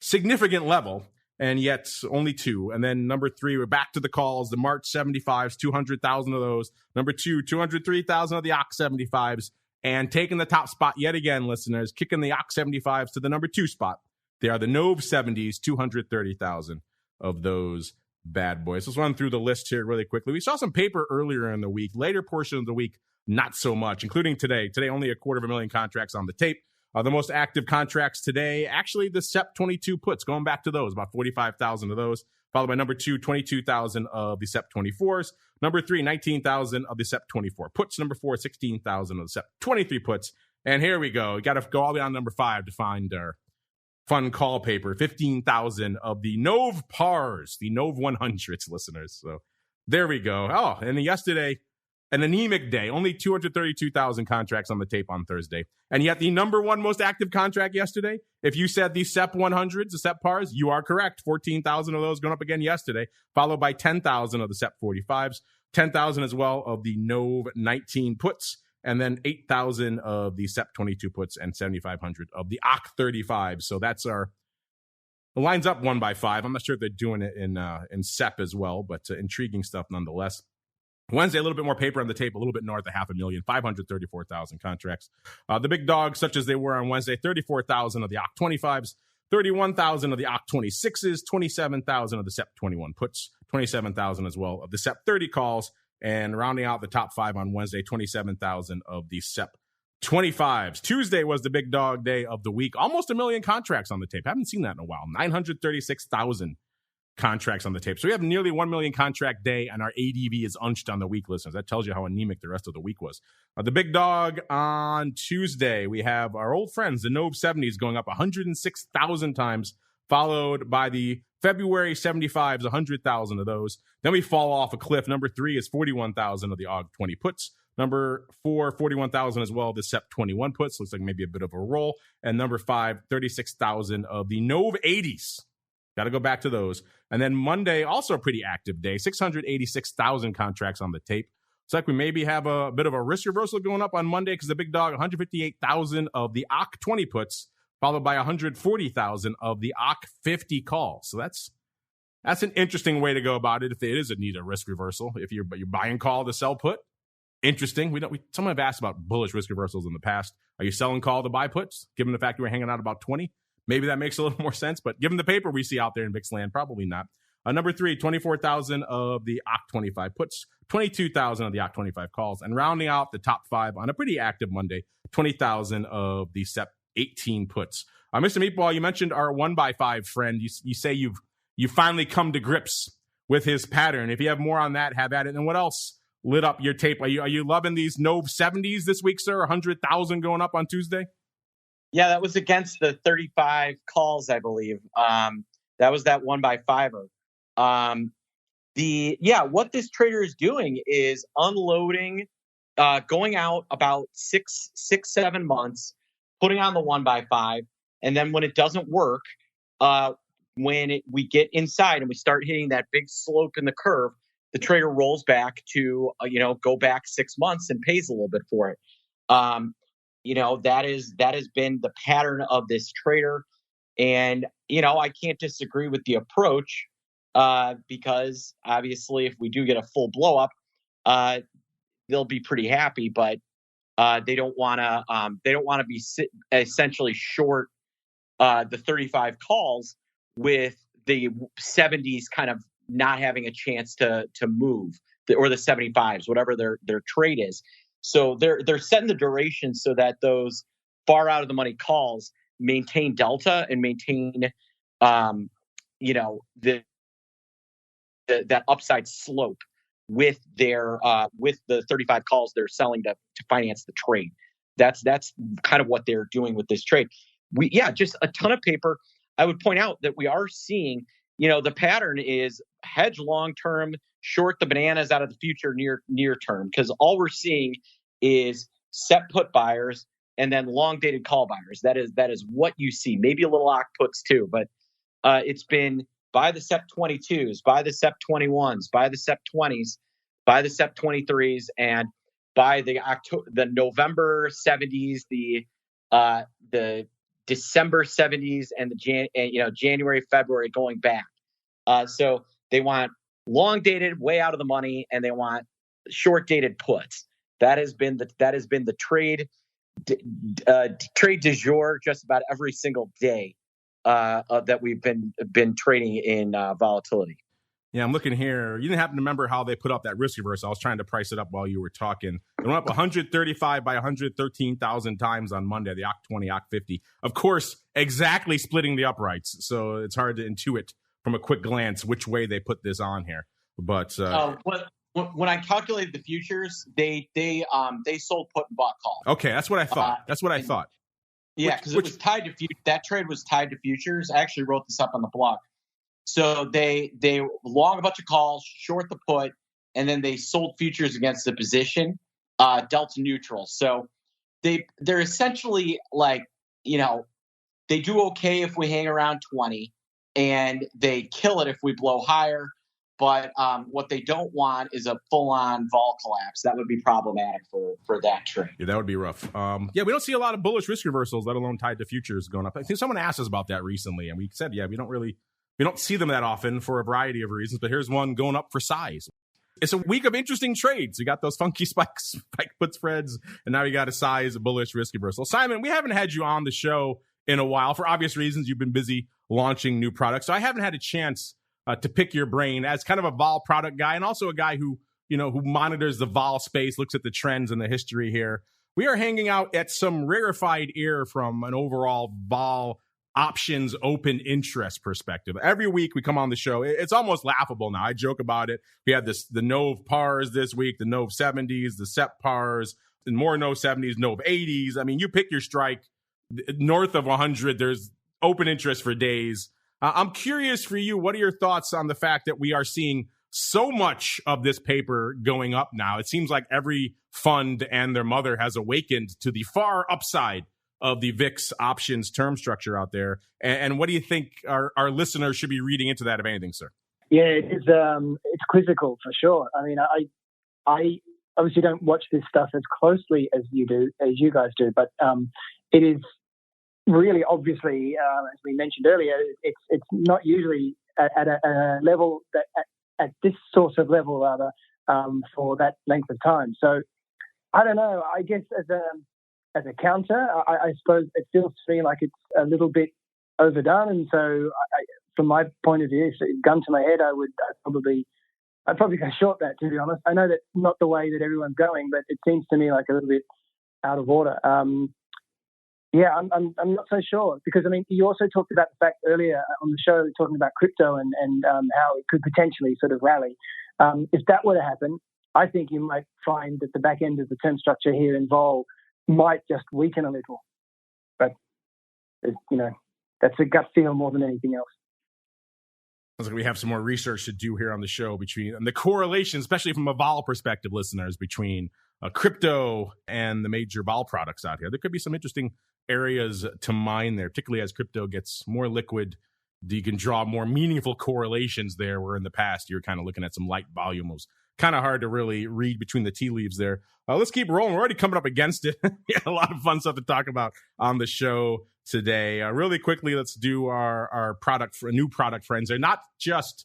significant level, and yet only 2. And then number 3, we're back to the calls. The March 75s, 200,000 of those. Number 2, 203,000 of the AUK 75s. And taking the top spot yet again, listeners, kicking the AUK 75s to the number 2 spot. They are the NOV 70s, 230,000 of those bad boys. Let's run through the list here really quickly. We saw some paper earlier in the week. Later portion of the week, not so much, including today. Today, only 250,000 contracts on the tape. The most active contracts today, actually the SEP 22 puts, going back to those, about 45,000 of those, followed by number 2, 22,000 of the SEP 24s. Number 3, 19,000 of the SEP 24 puts. Number 4, 16,000 of the SEP 23 puts. And here we go. We got to go all the way on number 5 to find our fun call paper. 15,000 of the NOV pars, the NOV 100s, listeners. So there we go. Oh, and yesterday, an anemic day, only 232,000 contracts on the tape on Thursday. And yet the number one most active contract yesterday, if you said the SEP 100s, the SEP pars, you are correct. 14,000 of those going up again yesterday, followed by 10,000 of the SEP 45s, 10,000 as well of the NOV 19 puts, and then 8,000 of the SEP 22 puts and 7,500 of the OC 35. So that's it lines up 1 by 5. I'm not sure if they're doing it in SEP as well, but intriguing stuff nonetheless. Wednesday, a little bit more paper on the tape, a little bit north of 500,000, 534,000 contracts. The big dogs, such as they were on Wednesday, 34,000 of the OC 25s, 31,000 of the OC 26s, 27,000 of the SEP 21 puts, 27,000 as well of the SEP 30 calls, and rounding out the top 5 on Wednesday, 27,000 of the SEP 25s. Tuesday was the big dog day of the week. Almost 1 million contracts on the tape. Haven't seen that in a while. 936,000 contracts on the tape. So we have nearly 1 million contract day, and our ADV is unched on the week, listeners. That tells you how anemic the rest of the week was. The big dog on Tuesday, we have our old friends, the NOV 70s, going up 106,000 times, followed by the February 75s, 100,000 of those. Then we fall off a cliff. Number 3 is 41,000 of the OG 20 puts. Number 4, 41,000 as well, the SEP 21 puts. Looks like maybe a bit of a roll. And number 5, 36,000 of the NOV 80s. Got to go back to those. And then Monday, also a pretty active day, 686,000 contracts on the tape. It's like we maybe have a bit of a risk reversal going up on Monday because the big dog, 158,000 of the OC 20 puts, followed by 140,000 of the OC 50 calls. So that's an interesting way to go about it if it is a risk reversal. If you're buying call to sell put, interesting. Someone have asked about bullish risk reversals in the past. Are you selling call to buy puts, given the fact we're hanging out about 20? Maybe that makes a little more sense, but given the paper we see out there in VIX land, probably not. Number 3, 24,000 of the OC 25 puts, 22,000 of the OC 25 calls, and rounding out the top 5 on a pretty active Monday, 20,000 of the SEP 18 puts. Mr. Meatball, you mentioned our 1 by 5 friend. You say you've finally come to grips with his pattern. If you have more on that, have at it. And what else lit up your tape? Are you loving these NOV 70s this week, sir? 100,000 going up on Tuesday? Yeah, that was against the 35 calls, I believe. That was that 1 by 5er. What this trader is doing is unloading, going out about 7 months, putting on the 1 by 5, and then when it doesn't work, we get inside and we start hitting that big slope in the curve, the trader rolls back to go back 6 months and pays a little bit for it. That has been the pattern of this trader. And, I can't disagree with the approach because obviously if we do get a full blow up, they'll be pretty happy, but they don't want to be essentially short the 35 calls with the 70s kind of not having a chance to move, or the 75s, whatever their trade is. So they're setting the duration so that those far out of the money calls maintain delta and maintain, that upside slope with the 35 calls they're selling to finance the trade. That's kind of what they're doing with this trade. Just a ton of paper. I would point out that we are seeing, the pattern is hedge long term, short the bananas out of the future near term, because all we're seeing is SEP put buyers and then long dated call buyers. That is what you see. Maybe a little OC puts too, but it's been buy the SEP 22s, buy the SEP 21s, buy the SEP 20s, buy the SEP 23s, and buy the November 70s, the December 70s, and the January, February going back. So they want long dated, way out of the money, and they want short dated puts. That has been the trade du jour just about every single day that we've been trading in volatility. Yeah, I'm looking here. You didn't happen to remember how they put up that risk reversal. I was trying to price it up while you were talking. They went up 135 by 113,000 times on Monday, the OC 20, OC 50. Of course, exactly splitting the uprights. So it's hard to intuit from a quick glance which way they put this on here. But when I calculated the futures, they sold put and bought call. Okay, that's what I thought. I thought. Yeah, because it was tied to that trade was tied to futures. I actually wrote this up on the blog. So they long a bunch of calls, short the put, and then they sold futures against the position, delta neutral. So they're essentially like, they do okay if we hang around 20, and they kill it if we blow higher. But what they don't want is a full-on vol collapse. That would be problematic for that trade. Yeah, that would be rough. We don't see a lot of bullish risk reversals, let alone tied to futures going up. I think someone asked us about that recently, and we said, we don't see them that often for a variety of reasons. But here's one going up for size. It's a week of interesting trades. You got those funky spike put spreads, and now you got a size bullish risk reversal. Simon, we haven't had you on the show in a while for obvious reasons. You've been busy launching new products, so I haven't had a chance to pick your brain as kind of a vol product guy, and also a guy who monitors the vol space, looks at the trends and the history here. We are hanging out at some rarefied air from an overall vol options open interest perspective. Every week we come on the show, it's almost laughable now. I joke about it. We had the NOV pars this week, the NOV 70s, the SEP pars, and more NOV 70s, NOV 80s. I mean, you pick your strike. North of 100, there's open interest for days. I'm curious for you, what are your thoughts on the fact that we are seeing so much of this paper going up now? It seems like every fund and their mother has awakened to the far upside of the VIX options term structure out there. And what do you think our listeners should be reading into that, if anything, sir? Yeah, it's quizzical for sure. I mean, I obviously don't watch this stuff as closely as you guys do, but it is really, obviously, as we mentioned earlier, it's not usually at a level that at this sort of level rather for that length of time. So I don't know. I guess as a counter, I suppose it feels to me like it's a little bit overdone. And so, from my point of view, gun to my head, I'd probably go short that, to be honest. I know that's not the way that everyone's going, but it seems to me like a little bit out of order. I'm not so sure, because I mean, you also talked about the fact earlier on the show, talking about crypto and how it could potentially sort of rally. If that were to happen, I think you might find that the back end of the term structure here in vol might just weaken a little. But that's a gut feel more than anything else. Sounds like we have some more research to do here on the show between the correlation, especially from a vol perspective, listeners, between crypto and the major vol products out here. There could be some interesting areas to mine there, particularly as crypto gets more liquid. You can draw more meaningful correlations there, where in the past you're kind of looking at some light volume. It was kind of hard to really read between the tea leaves there. Let's keep rolling. We're already coming up against it. We had a lot of fun stuff to talk about on the show today. Really quickly, let's do our new product friends. They're not just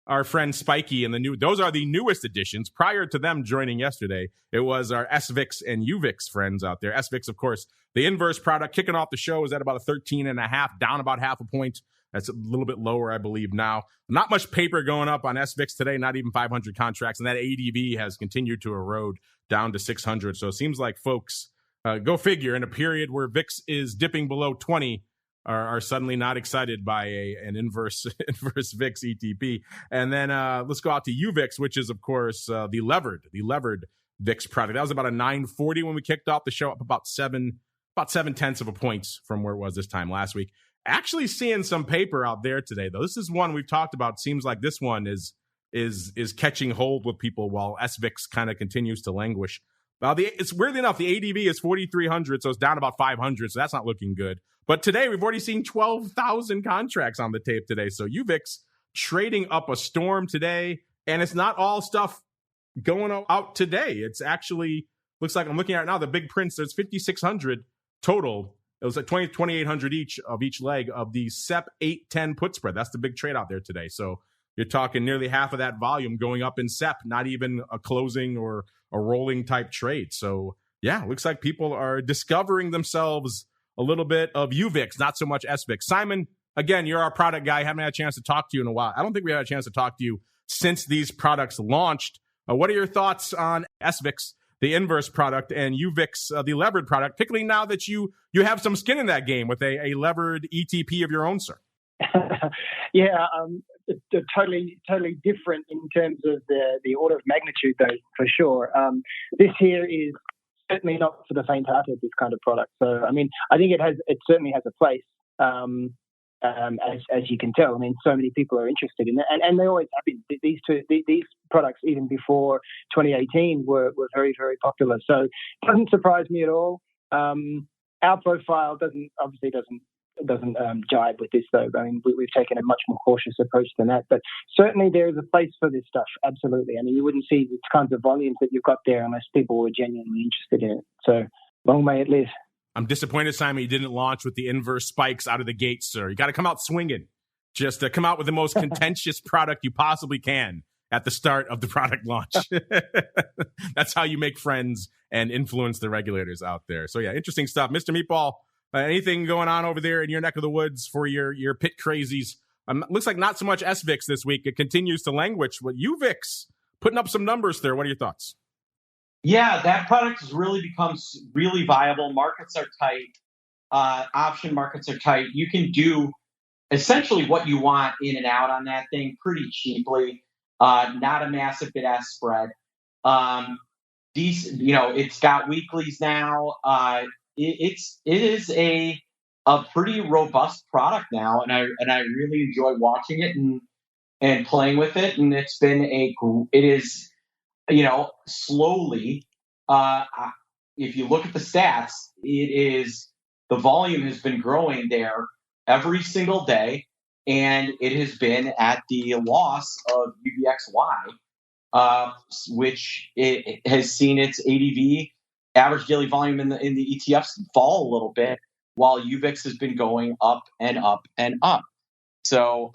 our friend Spikey and those are the newest additions. Prior to them joining yesterday, it was our SVIX and UVIX friends out there. SVIX, of course, the inverse product, kicking off the show is at about a 13.5, down about half a point. That's a little bit lower, I believe, now. Not much paper going up on SVIX today, not even 500 contracts, and that ADV has continued to erode down to 600. So it seems like folks, go figure, in a period where VIX is dipping below 20, are suddenly not excited by an inverse VIX ETP. And then let's go out to UVIX, which is, of course, the levered VIX product. That was about a 940 when we kicked off the show, up about 7/10 of a point from where it was this time last week. Actually seeing some paper out there today, though. This is one we've talked about. Seems like this one is catching hold with people while SVIX kind of continues to languish. It's weirdly enough, the ADV is 4,300, so it's down about 500, so that's not looking good. But today, we've already seen 12,000 contracts on the tape today. So UVIX trading up a storm today, and it's not all stuff going out today. It's actually, looks like I'm looking at it now, the big prints, there's 5,600 total. It was like 2,800 each leg of the SEP 810 put spread. That's the big trade out there today. So you're talking nearly half of that volume going up in SEP, not even a closing or a rolling type trade. So yeah, looks like people are discovering themselves a little bit of UVIX, not so much SVIX. Simon, again, you're our product guy. Haven't had a chance to talk to you in a while. I don't think we had a chance to talk to you since these products launched. What are your thoughts on SVIX, the inverse product, and UVIX, the levered product, particularly now that you have some skin in that game with a levered ETP of your own, sir? Yeah, they're totally different in terms of the order of magnitude, though, for sure. This here is certainly not for the faint-hearted, this kind of product. So, I mean, I think it certainly has a place as you can tell. I mean, so many people are interested in it, and they always have been. These products, even before 2018, were very, very popular. So it doesn't surprise me at all. Our profile doesn't jibe with this, though. I mean, we've taken a much more cautious approach than that. But certainly there is a place for this stuff, absolutely. I mean, you wouldn't see the kinds of volumes that you've got there unless people were genuinely interested in it. So long may it live. I'm disappointed, Simon, you didn't launch with the inverse spikes out of the gate, sir. You got to come out swinging. Just come out with the most contentious product you possibly can at the start of the product launch. That's how you make friends and influence the regulators out there. So, yeah, interesting stuff. Mr. Meatball, anything going on over there in your neck of the woods for your pit crazies? Looks like not so much SVIX this week. It continues to languish. With UVIX putting up some numbers there. What are your thoughts? Yeah, that product has really become really viable. Markets are tight. Option markets are tight. You can do essentially what you want in and out on that thing pretty cheaply. Not a massive bid-ask spread. It's got weeklies now. It is a pretty robust product now, and I really enjoy watching it and playing with it. And it is. Slowly, if you look at the stats, the volume has been growing there every single day, and it has been at the loss of UVXY, which it has seen its ADV, average daily volume in the ETFs, fall a little bit, while UVIX has been going up and up and up. So,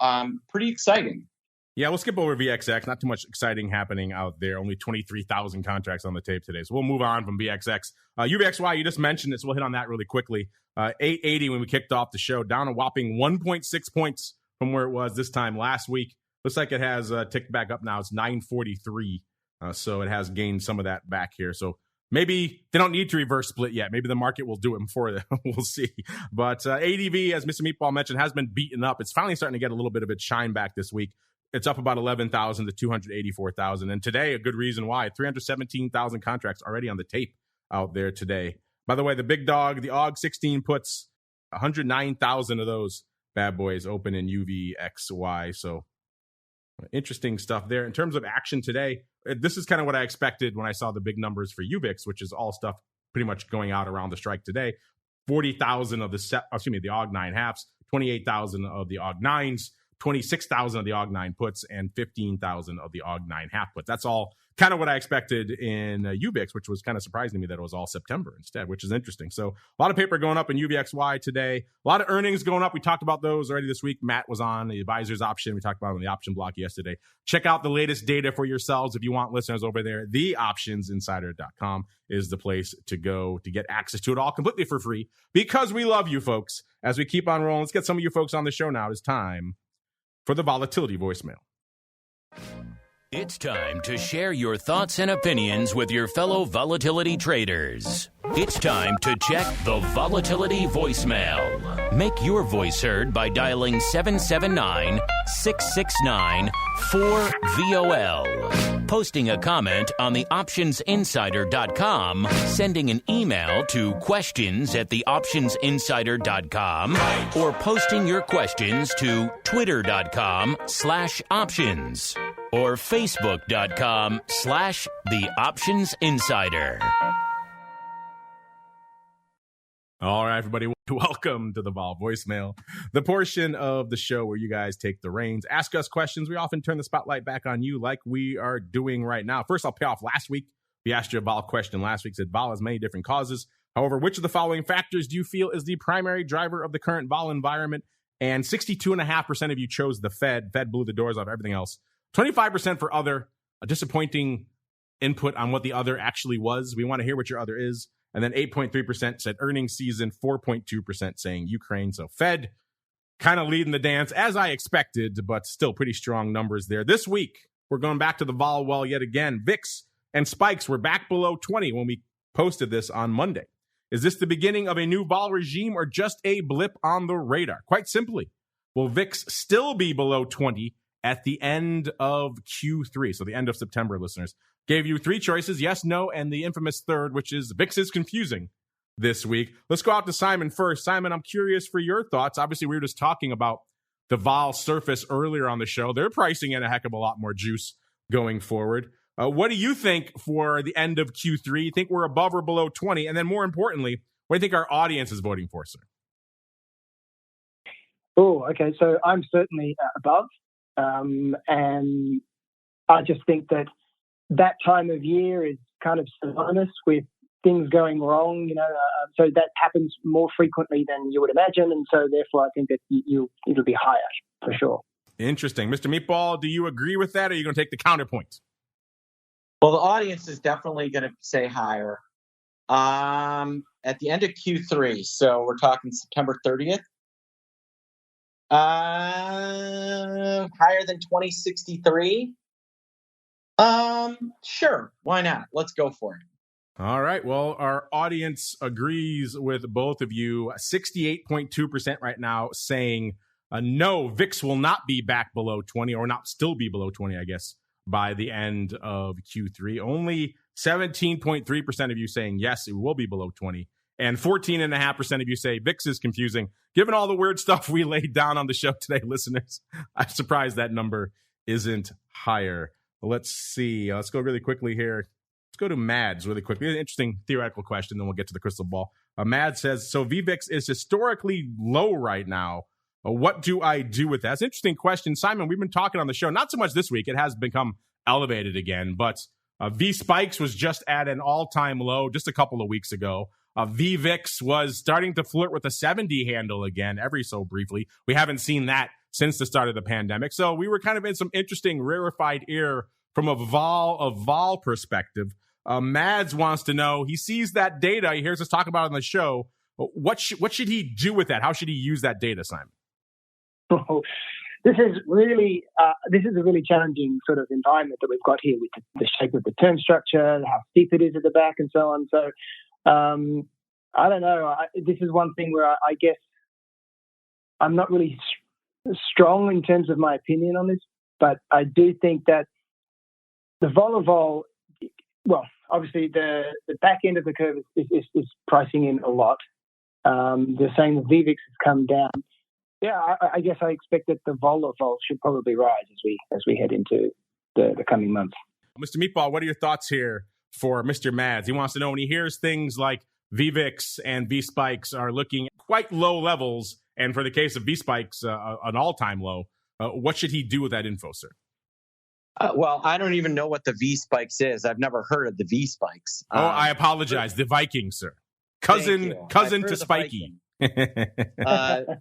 pretty exciting. Yeah, we'll skip over VXX. Not too much exciting happening out there. Only 23,000 contracts on the tape today. So we'll move on from VXX. UVXY, you just mentioned this. We'll hit on that really quickly. 880 when we kicked off the show, down a whopping 1.6 points from where it was this time last week. Looks like it has ticked back up now. It's 943. So it has gained some of that back here. So maybe they don't need to reverse split yet. Maybe the market will do it before them. We'll see. But ADV, as Mr. Meatball mentioned, has been beaten up. It's finally starting to get a little bit of its shine back this week. It's up about 11,000 to 284,000. And today, a good reason why, 317,000 contracts already on the tape out there today. By the way, the big dog, the AUG16 puts 109,000 of those bad boys open in UVXY. So interesting stuff there. In terms of action today, this is kind of what I expected when I saw the big numbers for UVIX, which is all stuff pretty much going out around the strike today. 40,000 of the AUG9 halves, 28,000 of the AUG9s, 26,000 of the AUG9 puts, and 15,000 of the AUG9 half puts. That's all kind of what I expected in UVIX, which was kind of surprising to me that it was all September instead, which is interesting. So a lot of paper going up in UVXY today. A lot of earnings going up. We talked about those already this week. Matt was on the advisor's option. We talked about it on the option block yesterday. Check out the latest data for yourselves if you want, listeners over there. TheOptionsInsider.com is the place to go to get access to it all completely for free because we love you folks. As we keep on rolling, let's get some of you folks on the show now. It's time for the Volatility voicemail. It's time to share your thoughts and opinions with your fellow volatility traders. It's time to check the Volatility voicemail. Make your voice heard by dialing 779-669-4VOL. Posting a comment on the OptionsInsider.com, sending an email to questions@theoptionsinsider.com, or posting your questions to twitter.com/options or facebook.com/theoptionsinsider. All right, everybody, welcome to the Vol voicemail, the portion of the show where you guys take the reins, ask us questions. We often turn the spotlight back on you like we are doing right now. First, I'll pay off last week. We asked you a Vol question last week. Said Vol has many different causes. However, which of the following factors do you feel is the primary driver of the current Vol environment? And 62.5% of you chose the Fed. Fed blew the doors off everything else. 25% for other, a disappointing input on what the other actually was. We want to hear what your other is. And then 8.3% said earnings season, 4.2% saying Ukraine. So Fed kind of leading the dance as I expected, but still pretty strong numbers there. This week, we're going back to the vol well yet again. VIX and spikes were back below 20 when we posted this on Monday. Is this the beginning of a new vol regime or just a blip on the radar? Quite simply, will VIX still be below 20 at the end of Q3? So the end of September, listeners. Gave you three choices, yes, no, and the infamous third, which is VIX is confusing. this week. Let's go out to Simon first. Simon, I'm curious for your thoughts. Obviously, we were just talking about the vol surface earlier on the show. They're pricing in a heck of a lot more juice going forward. What do you think for the end of Q3? You think we're above or below 20? And then more importantly, what do you think our audience is voting for, sir? Oh, okay. So I'm certainly above. And I just think that time of year is kind of synonymous with things going wrong, so that happens more frequently than you would imagine. And so therefore, I think that it'll be higher for sure. Interesting. Mr. Meatball, do you agree with that, or are you going to take the counterpoint? Well, the audience is definitely going to say higher. At the end of Q3, so we're talking September 30th, higher than 2063. Sure, why not? Let's go for it. All right. Well, our audience agrees with both of you. 68.2% right now saying no, VIX will not be back below 20, or not still be below 20, I guess, by the end of Q3. Only 17.3% of you saying yes, it will be below 20. And 14.5% of you say VIX is confusing. Given all the weird stuff we laid down on the show today, listeners, I'm surprised that number isn't higher. Let's see. Let's go really quickly here. Let's go to Mads really quickly. An interesting theoretical question, then we'll get to the crystal ball. Mads says, so VVIX is historically low right now. What do I do with that? It's an interesting question. Simon, we've been talking on the show, not so much this week. It has become elevated again, but VSPKEX was just at an all-time low just a couple of weeks ago. VVIX was starting to flirt with a 70 handle again, every so briefly. We haven't seen that since the start of the pandemic. So we were kind of in some interesting rarefied air from a vol perspective. Mads wants to know, he sees that data, he hears us talk about it on the show. What should he do with that? How should he use that data, Simon? Oh, this is a really challenging sort of environment that we've got here with the shape of the term structure, how steep it is at the back, and so on. So I don't know. This is one thing where I guess I'm not really strong in terms of my opinion on this, but I do think that the vol, well, obviously the back end of the curve is pricing in a lot. They're saying the VVIX has come down. Yeah, I guess I expect that the vol should probably rise as we head into the coming months. Mr. Meatball, what are your thoughts here for Mr. Mads? He wants to know, when he hears things like VVIX and VSPKEX are looking at quite low levels, and for the case of VSPKEX, an all-time low, what should he do with that info, sir? Well, I don't even know what the VSPKEX is. I've never heard of the VSPKEX. I apologize. The Vikings, sir. Cousin to Spikey. The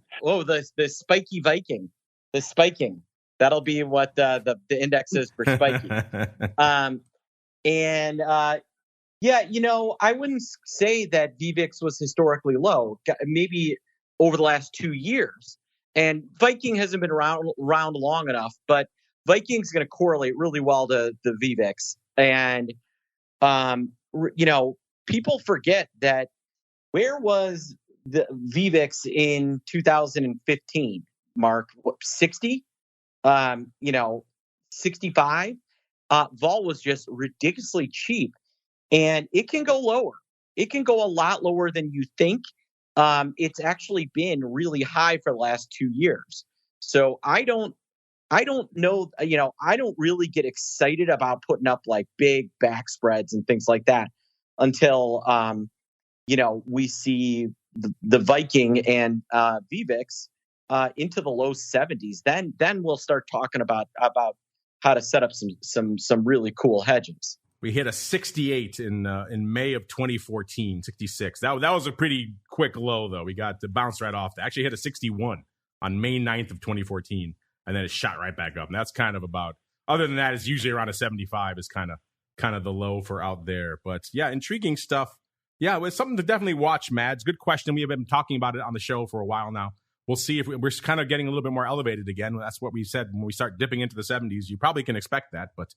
Spikey Viking. The spiking. That'll be what the index is for Spikey. I wouldn't say that VVIX was historically low. Maybe over the last 2 years. And Viking hasn't been around long enough, but Viking's going to correlate really well to the VVIX. And, people forget that where was the VVIX in 2015, Mark? 60? 65? Vol was just ridiculously cheap. And it can go lower. It can go a lot lower than you think. It's actually been really high for the last 2 years. So I don't know, I don't really get excited about putting up like big back spreads and things like that until, we see the Viking and VVIX into the low 70s. Then we'll start talking about how to set up some really cool hedges. We hit a 68 in May of 2014, 66. That was a pretty quick low, though. We got to bounce right off. Actually hit a 61 on May 9th of 2014, and then it shot right back up. And that's kind of about, other than that, it's usually around a 75 is kind of the low for out there. But yeah, intriguing stuff. Yeah, it's something to definitely watch, Mads. Good question. We have been talking about it on the show for a while now. We'll see if we're kind of getting a little bit more elevated again. That's what we said when we start dipping into the 70s. You probably can expect that, but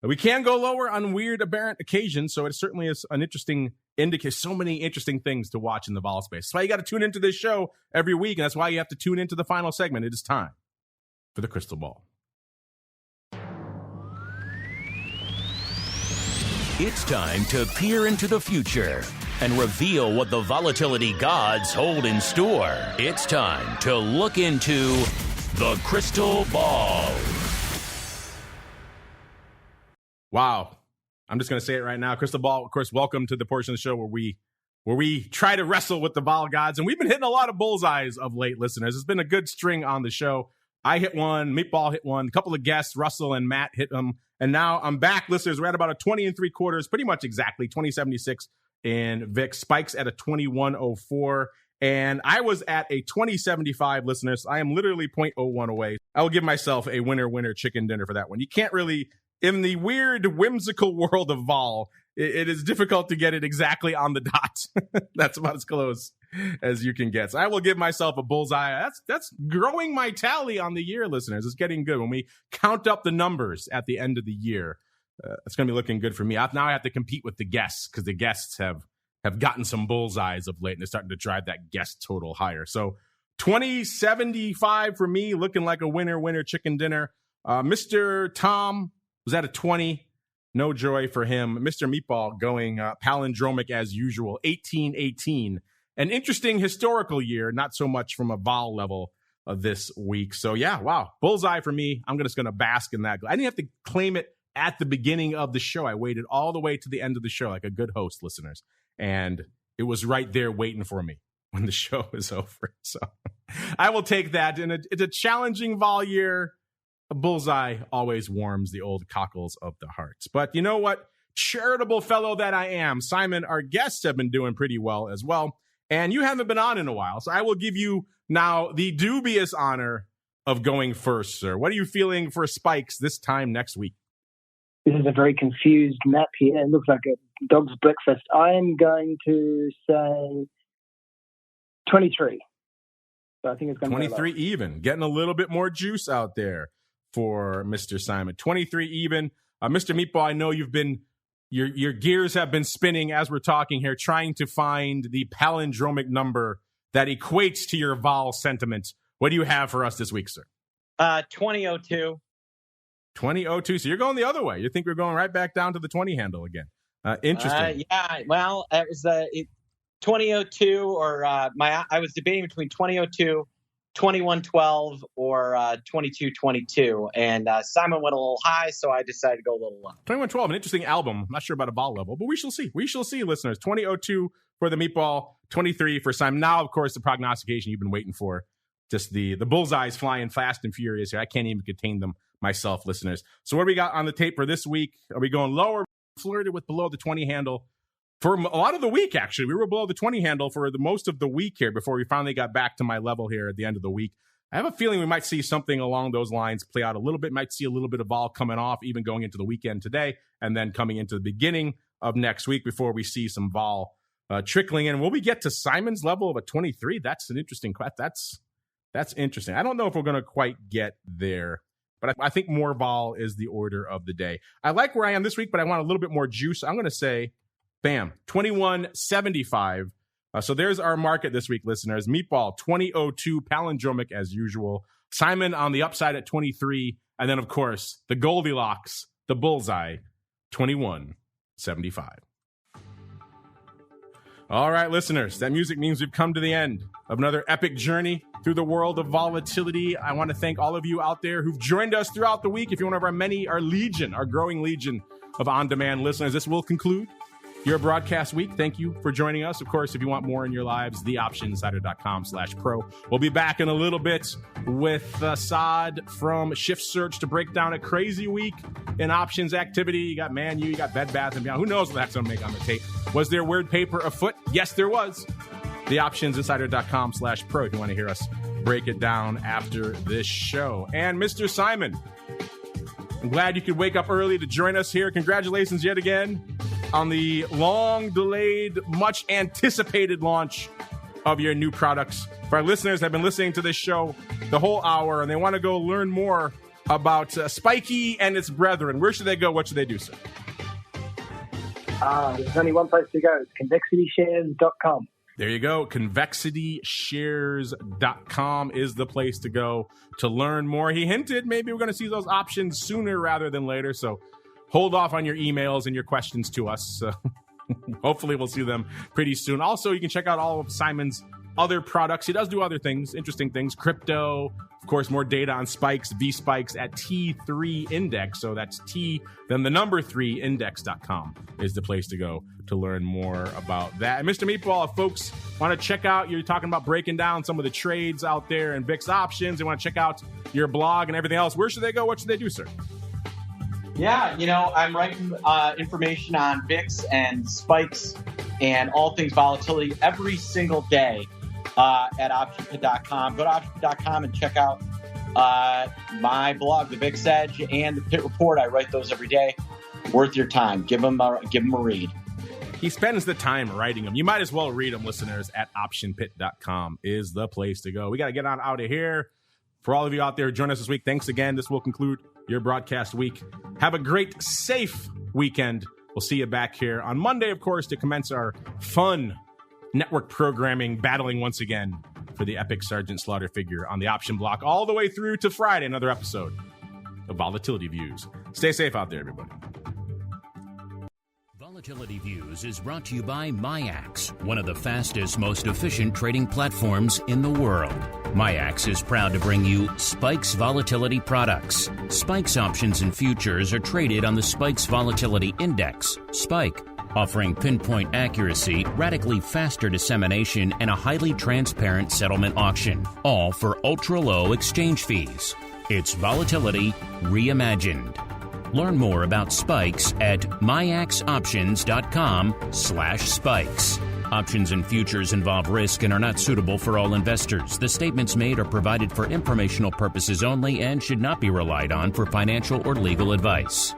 we can go lower on weird, aberrant occasions, so it certainly is an interesting indicator. So many interesting things to watch in the vol space. That's why you got to tune into this show every week, and that's why you have to tune into the final segment. It is time for the crystal ball. It's time to peer into the future and reveal what the volatility gods hold in store. It's time to look into the crystal ball. Wow. I'm just going to say it right now. Crystal ball, of course, welcome to the portion of the show where we try to wrestle with the vol gods. And we've been hitting a lot of bullseyes of late, listeners. It's been a good string on the show. I hit one, Meatball hit one, a couple of guests, Russell and Matt hit them. And now I'm back, listeners. We're at about a 20 3/4, pretty much exactly 2076 in VIX. Spikes at a 2104. And I was at a 2075, listeners. I am literally 0.01 away. I will give myself a winner chicken dinner for that one. You can't really, in the weird, whimsical world of vol, it is difficult to get it exactly on the dot. That's about as close as you can get. So I will give myself a bullseye. That's growing my tally on the year, listeners. It's getting good. When we count up the numbers at the end of the year, it's going to be looking good for me. Now I have to compete with the guests because the guests have gotten some bullseyes of late, and they're starting to drive that guest total higher. So 2075 for me, looking like a winner chicken dinner. Mr. Tom was at a 20. No joy for him. Mr. Meatball going palindromic as usual, 1818. An interesting historical year, not so much from a vol level this week. So yeah, wow. Bullseye for me. I'm just going to bask in that. I didn't have to claim it at the beginning of the show. I waited all the way to the end of the show like a good host, listeners. And it was right there waiting for me when the show is over. So I will take that. And it's a challenging vol year. A bullseye always warms the old cockles of the hearts. But you know what? Charitable fellow that I am, Simon, our guests have been doing pretty well as well. And you haven't been on in a while. So I will give you now the dubious honor of going first, sir. What are you feeling for spikes this time next week? This is a very confused map here. It looks like a dog's breakfast. I'm going to say 23. So I think it's going to be 23 even. Getting a little bit more juice out there for Mr. Simon. 23 even. Mr. Meatball, I know you've been your gears have been spinning as we're talking here, trying to find the palindromic number that equates to your vol sentiment. What do you have for us this week, sir? 2002. 2002. So you're going the other way. You think we're going right back down to the 20 handle again. Interesting. Yeah, well, it was 2002 or I was debating between 2002, 2112 or 2222, and Simon went a little high, so I decided to go a little low. 2112, an interesting album. I'm not sure about a vol level, but we shall see. We shall see, listeners. 2002 for the Meatball, 23 for Simon. Now, of course, the prognostication you've been waiting for. Just the bullseyes flying fast and furious here. I can't even contain them myself, listeners. So what do we got on the tape for this week? Are we going lower? Flirted with below the 20 handle for a lot of the week, actually. We were below the 20 handle for the most of the week here before we finally got back to my level here at the end of the week. I have a feeling we might see something along those lines play out a little bit. Might see a little bit of vol coming off, even going into the weekend today, and then coming into the beginning of next week before we see some vol trickling in. Will we get to Simon's level of a 23? That's an interesting question. That's interesting. I don't know if we're going to quite get there, but I think more vol is the order of the day. I like where I am this week, but I want a little bit more juice. I'm going to say, bam, 2175. So there's our market this week, listeners. Meatball, 2002, palindromic as usual. Simon on the upside at 23. And then, of course, the Goldilocks, the bullseye, 2175. All right, listeners, that music means we've come to the end of another epic journey through the world of volatility. I want to thank all of you out there who've joined us throughout the week. If you're one of our growing legion of on-demand listeners, this will conclude your broadcast week. Thank you for joining us. Of course, if you want more in your lives, theoptioninsider.com/pro. We'll be back in a little bit with Saad from Shift Search to break down a crazy week in options activity. You got Man U, you got Bed Bath & Beyond. Who knows what that's going to make on the tape? Was there weird paper afoot? Yes, there was. Theoptionsinsider.com/pro if you want to hear us break it down after this show. And Mr. Simon, I'm glad you could wake up early to join us here. Congratulations yet again on the long-delayed, much-anticipated launch of your new products. For our listeners that have been listening to this show the whole hour and they want to go learn more about Spikey and its brethren, where should they go? What should they do, sir? There's only one place to go. It's convexityshares.com. There you go. Convexityshares.com is the place to go to learn more. He hinted maybe we're going to see those options sooner rather than later. So hold off on your emails and your questions to us. hopefully we'll see them pretty soon. Also, you can check out all of Simon's other products. He does do other things, interesting things, crypto, of course, more data on spikes, VSPKEX at T3 Index. So that's T, then the number 3 index.com is the place to go to learn more about that. And Mr. Meatball, if folks want to check out, you're talking about breaking down some of the trades out there and VIX options, they want to check out your blog and everything else, where should they go? What should they do, sir? Yeah, I'm writing information on VIX and spikes and all things volatility every single day at optionpit.com. Go to optionpit.com and check out my blog, the VIX Edge, and the Pit Report. I write those every day. Worth your time. Give them a read. He spends the time writing them. You might as well read them, listeners, at optionpit.com is the place to go. We got to get on out of here. For all of you out there, join us this week. Thanks again. This will conclude your broadcast week. Have a great, safe weekend. We'll see you back here on Monday, of course, to commence our fun network programming, battling once again for the epic Sergeant Slaughter figure on the option block, all the way through to Friday, another episode of Volatility Views. Stay safe out there, everybody. Volatility Views is brought to you by MIAX, one of the fastest, most efficient trading platforms in the world. MIAX is proud to bring you Spikes Volatility products. Spikes options and futures are traded on the Spikes Volatility Index, SPIKE, offering pinpoint accuracy, radically faster dissemination, and a highly transparent settlement auction, all for ultra-low exchange fees. It's volatility reimagined. Learn more about spikes at miaxoptions.com/spikes. Options and futures involve risk and are not suitable for all investors. The statements made are provided for informational purposes only and should not be relied on for financial or legal advice.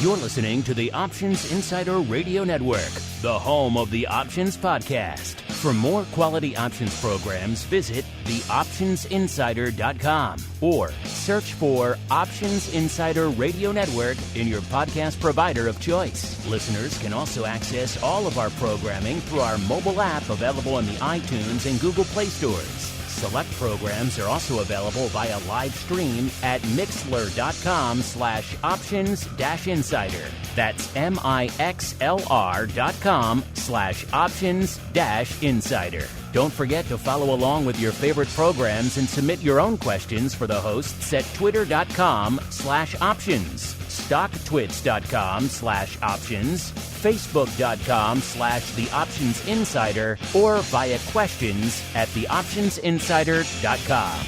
You're listening to the Options Insider Radio Network, the home of the Options Podcast. For more quality options programs, visit theoptionsinsider.com or search for Options Insider Radio Network in your podcast provider of choice. Listeners can also access all of our programming through our mobile app available in the iTunes and Google Play stores. Select programs are also available via live stream at mixlr.com/options-insider. That's mixlr.com/options-insider. Don't forget to follow along with your favorite programs and submit your own questions for the hosts at twitter.com/options, stocktwits.com/options, facebook.com/theoptionsinsider, or via questions at theoptionsinsider.com.